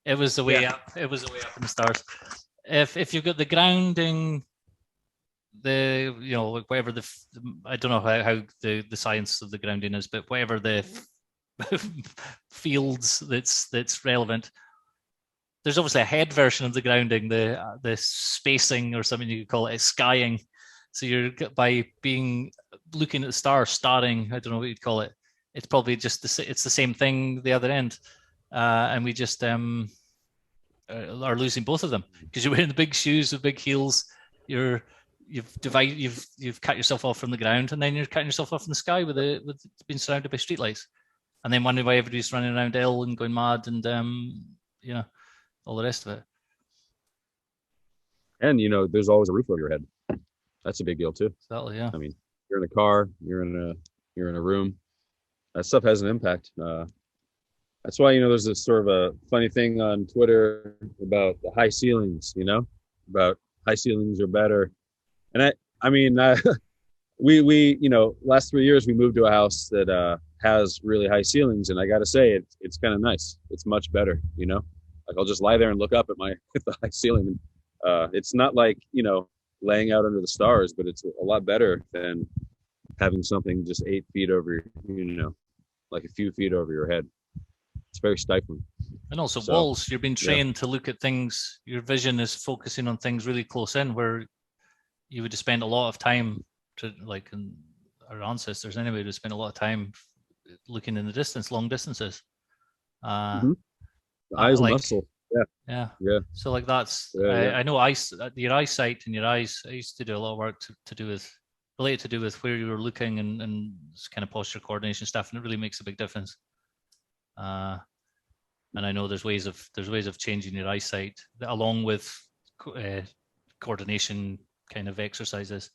it was the way up. It was the way up in the stars. If you've got the grounding, like whatever I don't know how the science of the grounding is, but whatever the fields that's relevant, there's obviously a head version of the grounding, the spacing, or something you could call it, skying. So you're, by looking at the stars, starring, I don't know what you'd call it, it's probably just it's the same thing the other end, and we just are losing both of them, because you're wearing the big shoes with big heels. You've cut yourself off from the ground, and then you're cutting yourself off from the sky with being surrounded by streetlights, and then wondering why everybody's running around ill and going mad, and all the rest of it. And there's always a roof over your head. That's a big deal too. Exactly, yeah. I mean, you're in a car, you're in a room. That stuff has an impact. That's why there's this sort of a funny thing on Twitter about the high ceilings. About high ceilings are better. And we last 3 years we moved to a house that has really high ceilings, and I got to say it's kind of nice. It's much better. Like I'll just lie there and look up at the high ceiling. It's not like laying out under the stars, but it's a lot better than having something just 8 feet over like a few feet over your head. It's very stifling. And also walls, you're being trained to look at things. Your vision is focusing on things really close in, where you would spend a lot of time and our ancestors anyway would spend a lot of time looking in the distance, long distances. The eyes and muscle. Yeah. So like that's I know your eyesight and your eyes. I used to do a lot of work related to do with where you were looking and kind of posture coordination stuff, and it really makes a big difference. And I know there's ways of changing your eyesight along with coordination kind of exercises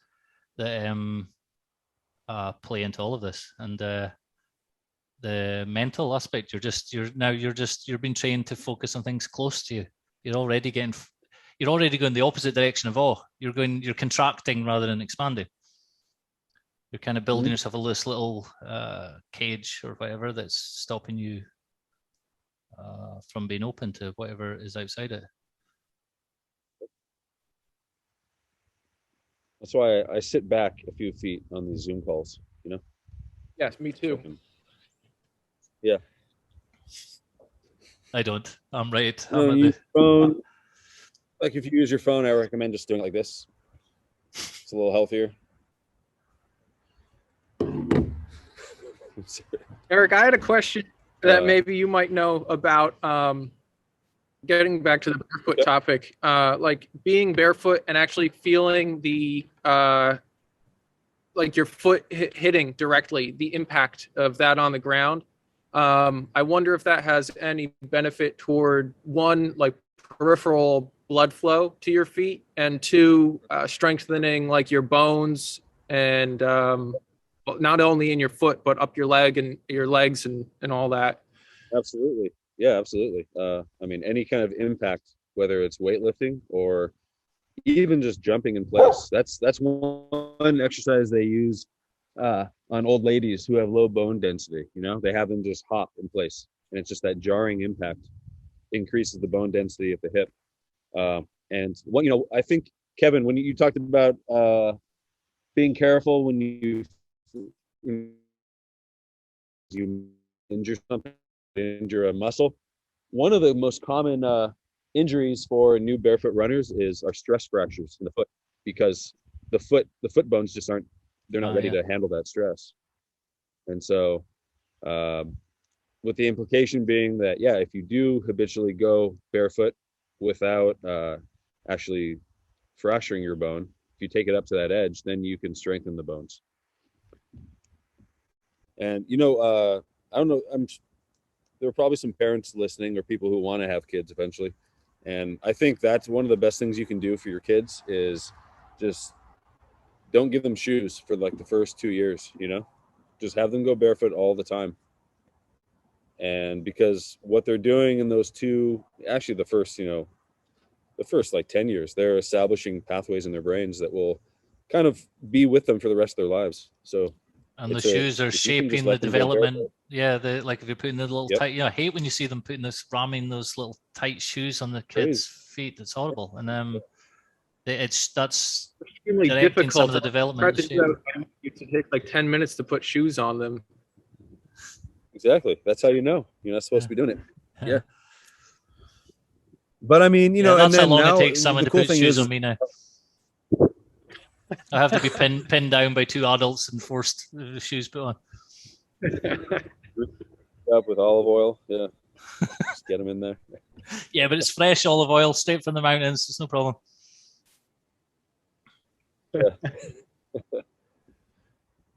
that play into all of this. And the mental aspect, you're being trained to focus on things close to you. You're already going the opposite direction of awe. You're contracting rather than expanding. You're kind of building yourself this little cage or whatever that's stopping you from being open to whatever is outside it. That's why I sit back a few feet on these Zoom calls. Yes, me too. Yeah. I don't. I'm right. You know, use phone. Like if you use your phone, I recommend just doing it like this. It's a little healthier. Eric, I had a question that maybe you might know about. Getting back to the barefoot topic, like being barefoot and actually feeling the like your foot hitting directly, the impact of that on the ground. I wonder if that has any benefit toward, one, like peripheral blood flow to your feet, and two, strengthening like your bones and not only in your foot but up your leg and your legs and all that. Absolutely. Yeah, absolutely. I mean, any kind of impact, whether it's weightlifting or even just jumping in place. That's one exercise they use on old ladies who have low bone density. You know, they have them just hop in place, and it's just that jarring impact increases the bone density of the hip. And what, you know, I think, Kevin, when you talked about being careful when you injure something, injure a muscle, one of the most common injuries for new barefoot runners are stress fractures in the foot, because the foot bones just they're not ready to handle that stress. And so with the implication being that, yeah, if you do habitually go barefoot without actually fracturing your bone, if you take it up to that edge, then you can strengthen the bones. And, you know, I don't know, there are probably some parents listening or people who want to have kids eventually. And I think that's one of the best things you can do for your kids is just don't give them shoes for like the first 2 years, you know, just have them go barefoot all the time. And because what they're doing in those the first like 10 years, they're establishing pathways in their brains that will kind of be with them for the rest of their lives. So, and the shoes are shaping the development. Yeah, like if you're putting the little tight, I hate when you see them putting ramming those little tight shoes on the kids' feet. It's horrible. And that's extremely difficult. Some of the development. It takes like 10 minutes to put shoes on them. Exactly. That's how you're not supposed to be doing it. Yeah. But I mean, you know, that's and then how long now, it takes someone to put shoes on me now. I have to be pinned down by two adults and forced shoes put on. Up with olive oil, yeah. Just get them in there. Yeah, but it's fresh olive oil, straight from the mountains. It's no problem. Yeah.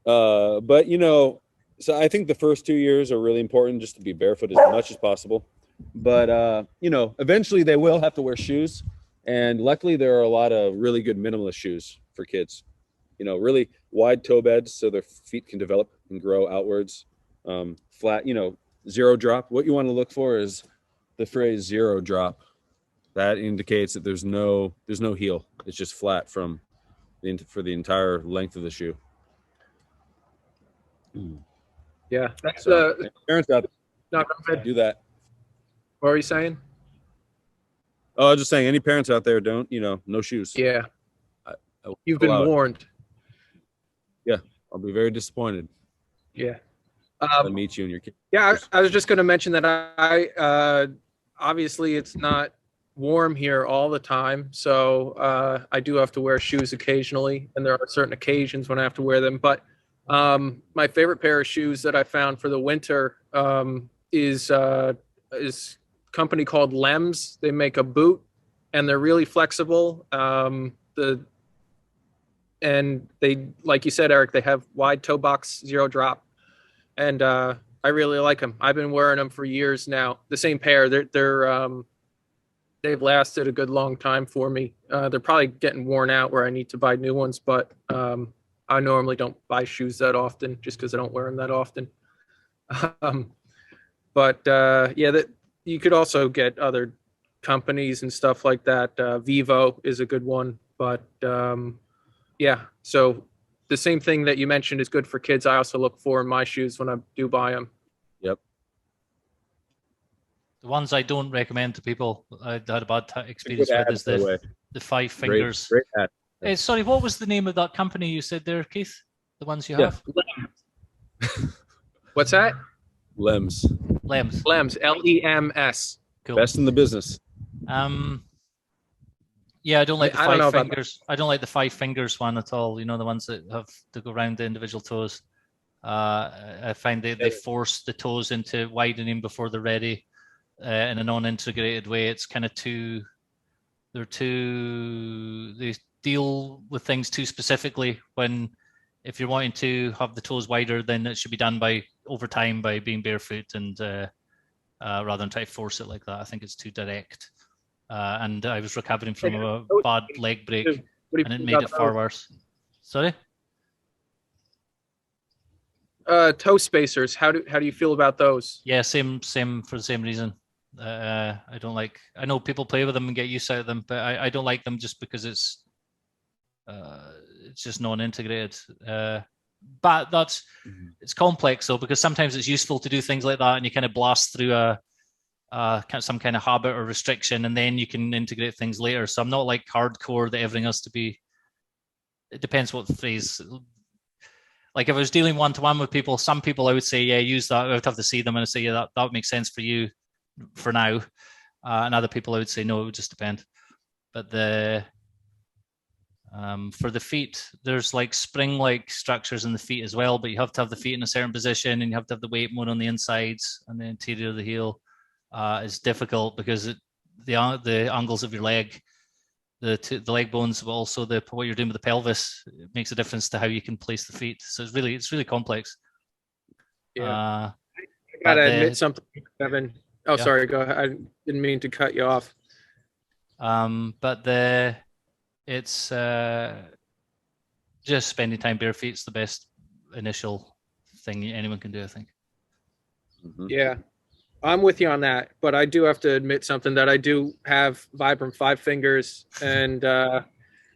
But you know, so I think the first 2 years are really important, just to be barefoot as much as possible. But you know, eventually they will have to wear shoes, and luckily there are a lot of really good minimalist shoes for kids. You know, really wide toe beds so their feet can develop and grow outwards. Flat, you know, zero drop. What you want to look for is the phrase zero drop. That indicates that there's no heel. It's just flat for the entire length of the shoe. Yeah, that's parents out there, do that. What are you saying? Oh, I was just saying, any parents out there, don't, you know, no shoes. Yeah. You've been warned. Yeah, I'll be very disappointed. Yeah. I'll meet you and your kid. Yeah, I was just going to mention that I obviously it's not warm here all the time, so I do have to wear shoes occasionally, and there are certain occasions when I have to wear them. But my favorite pair of shoes that I found for the winter is a company called Lems. They make a boot, and they're really flexible. And they, like you said, Eric, they have wide toe box, zero drop. And I really like them. I've been wearing them for years now. The same pair. They've lasted a good long time for me. They're probably getting worn out where I need to buy new ones, but I normally don't buy shoes that often just because I don't wear them that often. That you could also get other companies and stuff like that. Vivo is a good one, but so the same thing that you mentioned is good for kids. I also look for in my shoes when I do buy them. Yep. The ones I don't recommend to people I had a bad experience with is the five fingers. Great hat. Hey, sorry, what was the name of that company you said there, Keith? The ones you have? What's that? Lems. Lems. Lems. Cool. Best in the business. Yeah, I don't like the I don't know five about fingers. I don't like the 5 fingers one at all. You know, the ones that have to go around the individual toes. I find they force the toes into widening before they're ready in a non-integrated way. It's kind of they deal with things too specifically when if you're wanting to have the toes wider, then it should be done over time by being barefoot and rather than try to force it like that. I think it's too direct. And I was recovering from a bad leg break, and it made it far worse. Sorry? Toe spacers. How do you feel about those? Yeah, same for the same reason. I don't like. I know people play with them and get use out of them, but I don't like them just because it's just non-integrated. But it's complex though, because sometimes it's useful to do things like that, and you kind of blast through some kind of habit or restriction, and then you can integrate things later. So I'm not like hardcore that everything has to be. It depends what phrase. Like if I was dealing one-to-one with people, some people I would say, yeah, use that. I would have to see them and I'd say, yeah, that would make sense for you for now. And other people I would say, no, it would just depend. But for the feet, there's like spring-like structures in the feet as well, but you have to have the feet in a certain position and you have to have the weight more on the insides and the interior of the heel. Is difficult because the angles of your leg, the leg bones, but also what you're doing with the pelvis, it makes a difference to how you can place the feet. So it's really complex. Yeah, I gotta admit something, Kevin. Oh, yeah. Sorry, go ahead. I didn't mean to cut you off. But it's just spending time bare feet's the best initial thing anyone can do, I think. Mm-hmm. Yeah. I'm with you on that, but I do have to admit something that I do have Vibram 5 fingers, and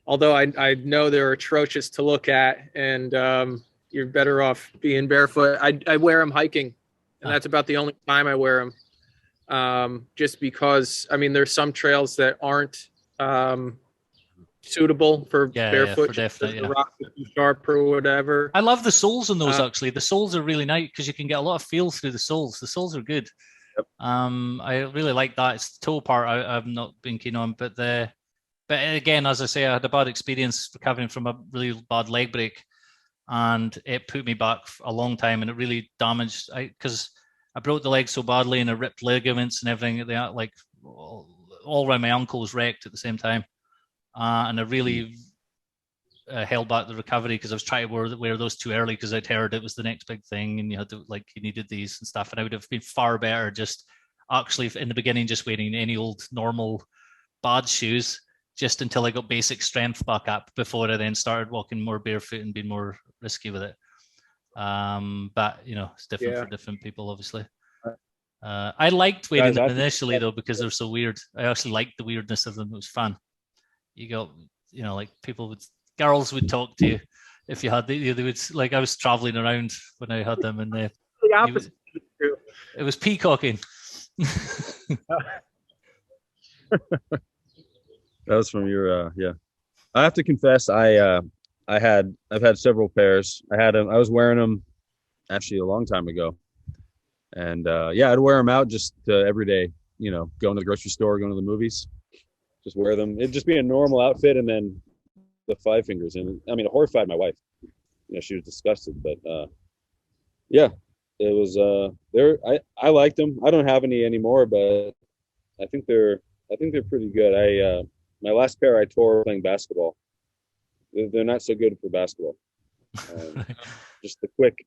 although I know they're atrocious to look at, and you're better off being barefoot. I wear them hiking, and that's about the only time I wear them. Just because, I mean, there's some trails that aren't suitable for barefoot. Yeah, for definitely, the rocks are too sharp or whatever. I love the soles on those actually. The soles are really nice because you can get a lot of feel through the soles. The soles are good. Yep. I really like that. It's the toe part I've not been keen on, but again, as I say, I had a bad experience recovering from a really bad leg break, and it put me back a long time, and it really damaged because I broke the leg so badly and I ripped ligaments and everything. They like all around my ankle was wrecked at the same time, and I really held back the recovery because I was trying to wear those too early because I'd heard it was the next big thing and you needed these and stuff, and I would have been far better just actually in the beginning just wearing any old normal bad shoes just until I got basic strength back up before I then started walking more barefoot and being more risky with it. But it's different for different people, obviously. I liked wearing them initially though because they're so weird. I actually liked the weirdness of them. It was fun. You got like girls would talk to you if you had they would, like, I was traveling around when I had them, and the opposite is true. It was peacocking. That was from your I have to confess, I've had several pairs. I was wearing them actually a long time ago, and I'd wear them out just every day. Going to the grocery store, going to the movies, just wear them. It'd just be a normal outfit, and then the 5 fingers. And I mean, it horrified my wife. She was disgusted, but it was I liked them. I don't have any anymore, but I think they're pretty good. My last pair I tore playing basketball. They're not so good for basketball. Just the quick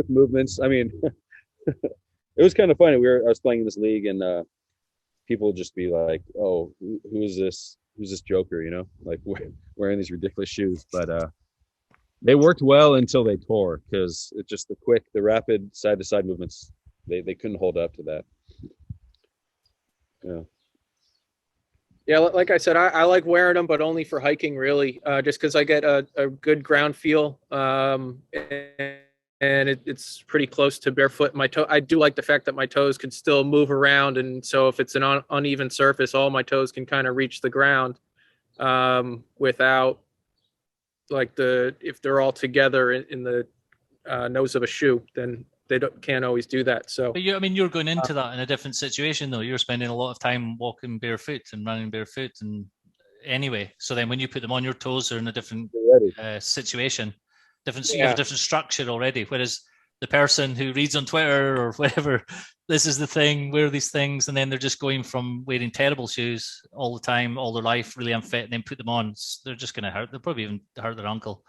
movements. I mean, it was kind of funny. I was playing in this league, and people would just be like, "Oh, who is this? Who's this joker?" Like wearing these ridiculous shoes. But they worked well until they tore, because it's just the rapid side-to-side movements. They couldn't hold up to that. Yeah, like I said, I like wearing them, but only for hiking, really, just because I get a good ground feel, and it's pretty close to barefoot. I do like the fact that my toes can still move around, and so if it's an uneven surface, all my toes can kind of reach the ground without, like, if they're all together in the nose of a shoe, then can't always do that. So, but you're going into that in a different situation though. You're spending a lot of time walking barefoot and running barefoot, and anyway. So then when you put them on your toes, they're in a different situation, you have a different structure already. Whereas the person who reads on Twitter or whatever, this is the thing, wear these things, and then they're just going from wearing terrible shoes all the time, all their life, really unfit, and then put them on. They're just going to hurt. They'll probably even hurt their ankle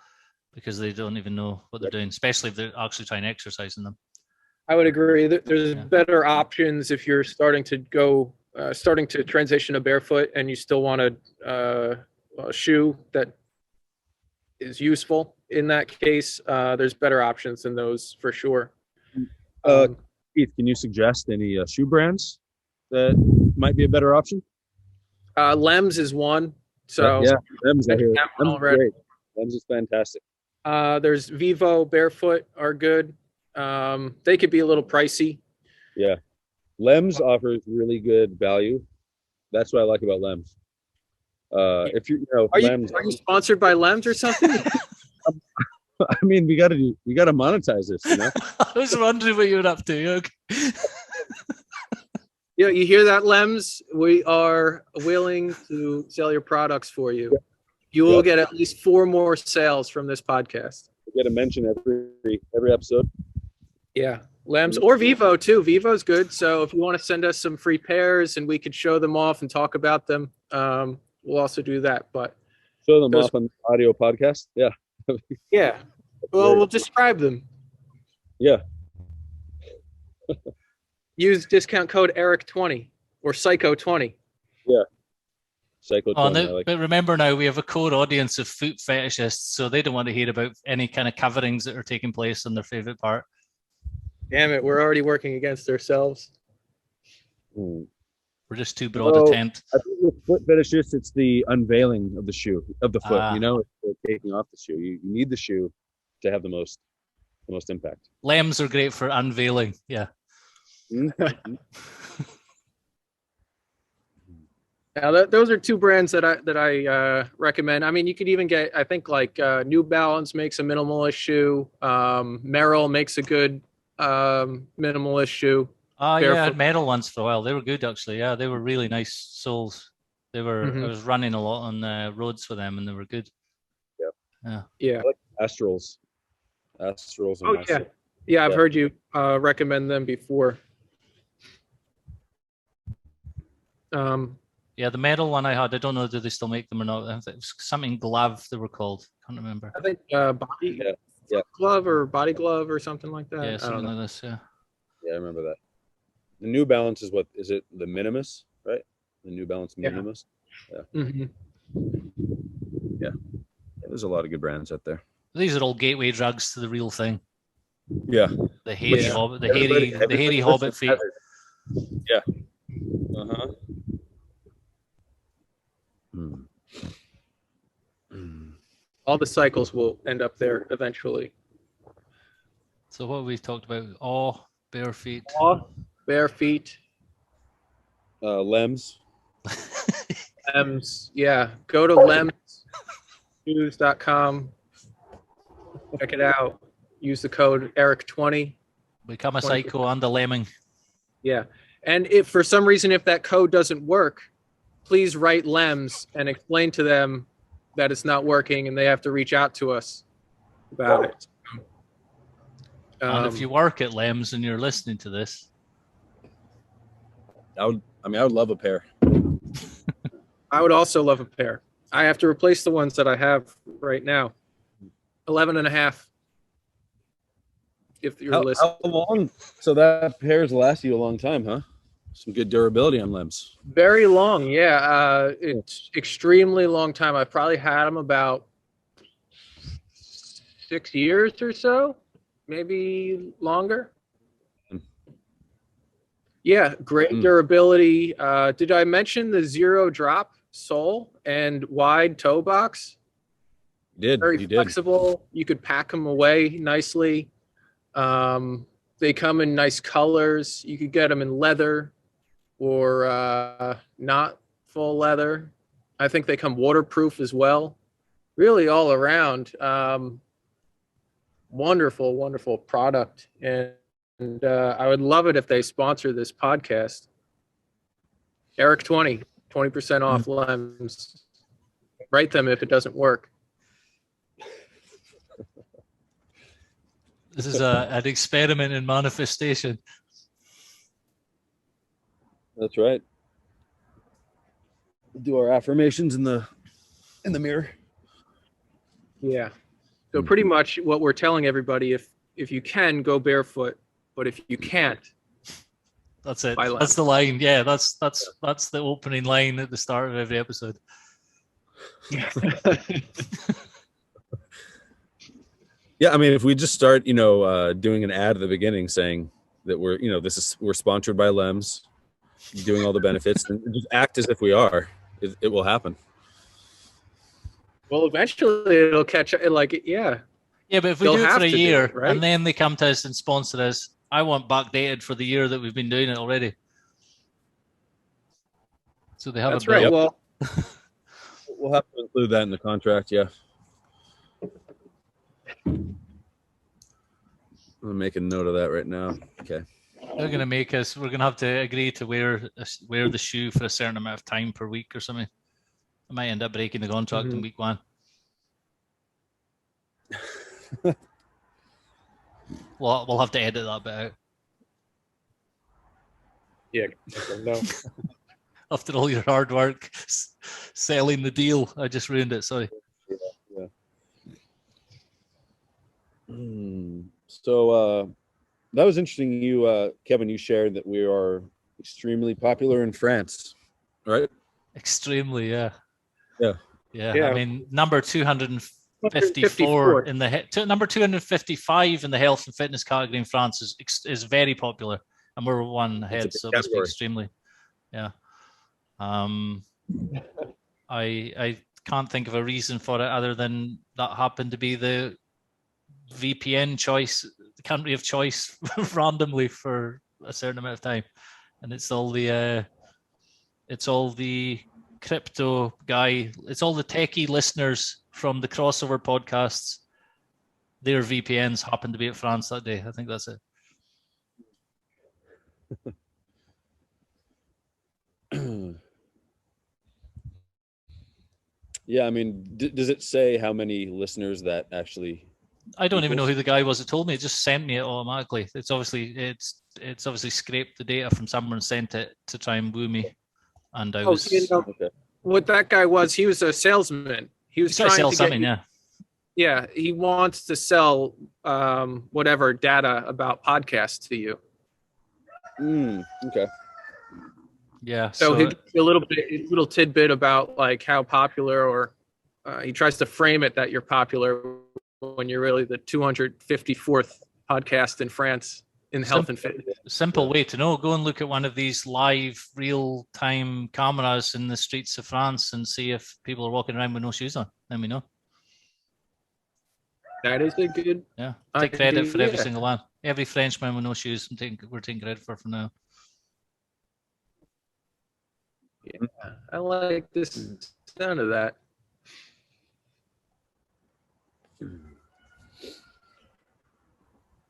because they don't even know what they're doing, especially if they're actually trying to exercise in them. I would agree that there's better options if you're starting to transition to barefoot and you still want a shoe that is useful. In that case, there's better options than those for sure. Keith, can you suggest any shoe brands that might be a better option? Lems is one. So Lems, I hear. Lems is great. Lems is fantastic. There's Vivo Barefoot are good. They could be a little pricey. Yeah. Lems offers really good value. That's what I like about Lems. If are you sponsored by Lems or something? I mean, we gotta monetize this, you know. I was wondering what you were up to. Okay. You hear that, Lems? We are willing to sell your products for you. Yeah. You will get at least 4 more sales from this podcast. We get a mention every episode. Yeah, Lems or Vivo too. Vivo's good. So if you want to send us some free pairs and we could show them off and talk about them, we'll also do that. But show them off on the audio podcast. Yeah. Yeah. Well, we'll describe them. Yeah. Use discount code Eric20 or Psycho20. Yeah. Psycho20. Oh, but remember now, we have a core audience of foot fetishists, so they don't want to hear about any kind of coverings that are taking place on their favorite part. Damn it, we're already working against ourselves. We're just too broad a tent. I think with foot fetishists, it's the unveiling of the foot. It's taking off the shoe. You need the shoe to have the most impact. Lems are great for unveiling. Yeah. Now those are 2 brands that I recommend. I mean, you could even get, I think, like New Balance makes a minimalist shoe. Merrell makes a good minimalist shoe. Oh yeah, I had Merrell ones for a while. They were good actually. Yeah, they were really nice soles. They were. I was running a lot on roads for them, and they were good. Yeah. I like Astrals. Oh yeah. I've heard you recommend them before. Yeah, the Merrell one I had. I don't know, do they still make them or not? It was something glove they were called. Can't remember. I think body glove or body glove or something like that. Yeah, something like this. Yeah. Yeah, I remember that. The New Balance is what is it? The Minimus, right? The New Balance Minimus. Yeah. Mm-hmm. Yeah. There's a lot of good brands out there. These are all gateway drugs to the real thing. Yeah. The hairy hobbit, the hairy hobbit feet. Yeah. Uh-huh. All the cycles will end up there eventually. So what we've talked about, bare feet. Bare feet. Lems. Lems, yeah. Go to lemsshoes.com. Check it out. Use the code Eric20. Become a psycho and a lemming. Yeah. And if for some reason, if that code doesn't work, please write Lems and explain to them that it's not working and they have to reach out to us about it. And if you work at Lems and you're listening to this, I would love a pair. I would also love a pair. I have to replace the ones that I have right now. 11 and a half. If you're listening. How long? So that pair's last you a long time, huh? Some good durability on Lems. Very long, yeah. It's extremely long time. I've probably had them about 6 years or so, maybe longer. Yeah, great durability. Did I mention the 0 drop sole and wide toe box? Very flexible. You could pack them away nicely. They come in nice colors. You could get them in leather or not full leather. I think they come waterproof as well. Really all around. Wonderful, wonderful product. And I would love it if they sponsor this podcast. Eric 20% off Lems. Write them if it doesn't work. This is an experiment in manifestation. That's right. Do our affirmations in the mirror. Yeah. So pretty much what we're telling everybody, if you can, go barefoot, but if you can't, that's it. That's the line. Yeah, that's the opening line at the start of every episode. Yeah, I mean, if we just start, doing an ad at the beginning saying that we're sponsored by Lems, doing all the benefits, and just act as if we are, it will happen. Well, eventually it'll catch like, yeah. Yeah, but if we do it for a year, right? And then they come to us and sponsor us, I want backdated for the year that we've been doing it already. So they have That's right. Well, we'll have to include that in the contract. Yeah. I'm making a note of that right now. Okay. They're going to make us. We're going to have to agree to wear the shoe for a certain amount of time per week or something. I might end up breaking the contract in week 1. Well, we'll have to edit that bit out. Yeah. No. After all your hard work selling the deal, I just ruined it. Sorry. Yeah. So that was interesting. You, Kevin, you shared that we are extremely popular in France, right? Extremely, yeah. Yeah. I mean, number 254 in the number 255 in the health and fitness category in France is very popular, and we're one ahead, so it must be extremely. Yeah. I can't think of a reason for it other than that happened to be the VPN choice, the country of choice, randomly for a certain amount of time, and it's all the crypto guy, it's all the techie listeners from the crossover podcasts. Their VPNs happened to be at France that day. I think that's it. Yeah, I mean, does it say how many listeners that actually? I don't even know who the guy was that told me. It just sent me it automatically. It's obviously scraped the data from somewhere and sent it to try and woo me. And I was okay. What that guy was, he was a salesman. He was trying to sell something. Yeah, he wants to sell whatever data about podcasts to you. Okay. Yeah. So he gives you a little tidbit about like how popular, or he tries to frame it that you're popular when you're really the 254th podcast in France in health and fitness. Simple way to know. Go and look at one of these live, real-time cameras in the streets of France and see if people are walking around with no shoes on. Then we know. That is a good. Yeah. Take credit for every single one. Every Frenchman with no shoes, we're taking credit for now. Yeah, I like this sound of that.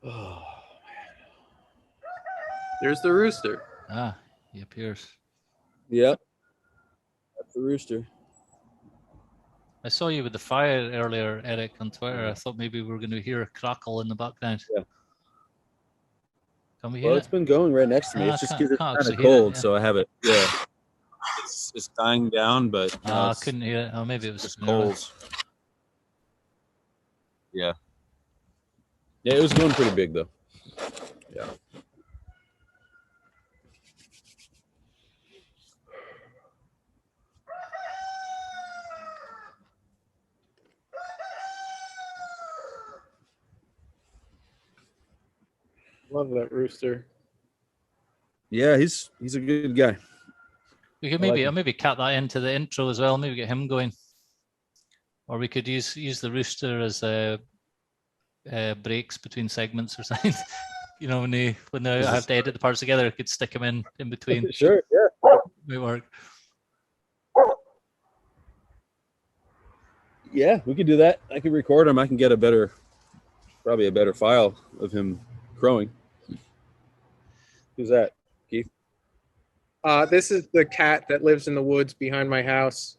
Oh, there's the rooster. Ah, he appears. Yep. That's the rooster. I saw you with the fire earlier, Eric, on Twitter. I thought maybe we were going to hear a crackle in the background. Yeah. Can we hear it? It's been going right next to me. It's just because it's kind of cold, so I have it. Yeah. It's dying down, but I couldn't hear it. Oh, maybe it was just cold. Yeah. Yeah, it was going pretty big though. Yeah. Love that rooster. Yeah, he's a good guy. We could maybe cut that into the intro as well. Maybe get him going, or we could use the rooster as breaks between segments or something. You know, when they have to edit the parts together, I could stick him in between. Sure, yeah, may work. Yeah, we could do that. I could record him. I can get probably a better file of him crowing. Who's that, Keith? This is the cat that lives in the woods behind my house.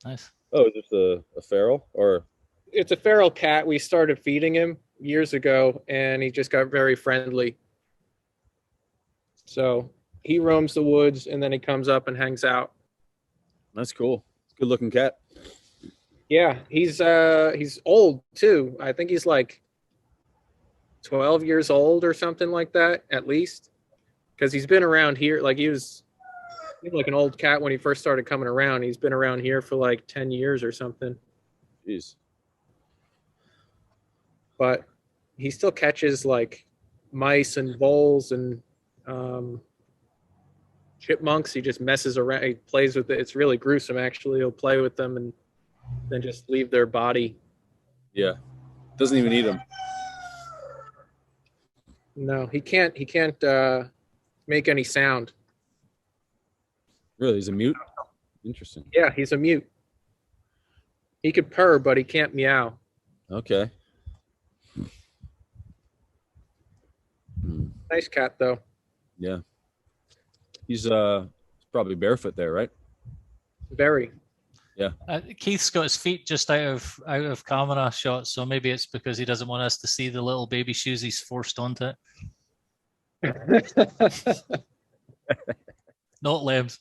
Nice. Oh, is this a feral or? It's a feral cat. We started feeding him years ago, and he just got very friendly. So he roams the woods, and then he comes up and hangs out. That's cool. Good looking cat. Yeah, he's old too. I think he's like 12 years old or something like that, at least, because he's been around here. Like he was like an old cat when he first started coming around. He's been around here for like 10 years or something. Jeez. But he still catches like mice and voles and chipmunks. He just messes around. He plays with it. It's really gruesome, actually. He'll play with them and then just leave their body. Yeah. Doesn't even eat them. No, he can't make any sound. Really? He's a mute? Interesting. Yeah, he's a mute. He could purr, but he can't meow. Okay. Nice cat, though. Yeah. He's probably barefoot there, right? Very. Yeah. Keith's got his feet just out of camera shot, so maybe it's because he doesn't want us to see the little baby shoes he's forced onto it. Not limbs.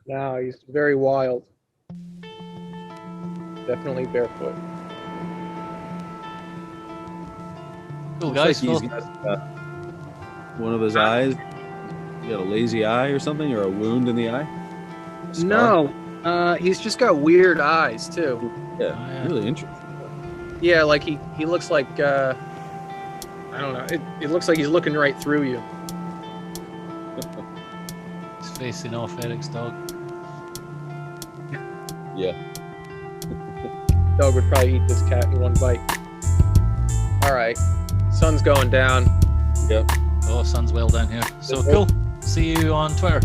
No, he's very wild. Definitely barefoot. Cool, Looks guys. like he's got one of his eyes. He got a lazy eye or something, or a wound in the eye. No, he's just got weird eyes too. Yeah, Oh, yeah. really interesting. Yeah, like he looks like I don't know. It looks like he's looking right through you. He's facing off Eric's dog. Yeah. Dog would probably eat this cat in one bite. All right, sun's going down. Yep. Oh, sun's well down here. So cool. See you on Twitter.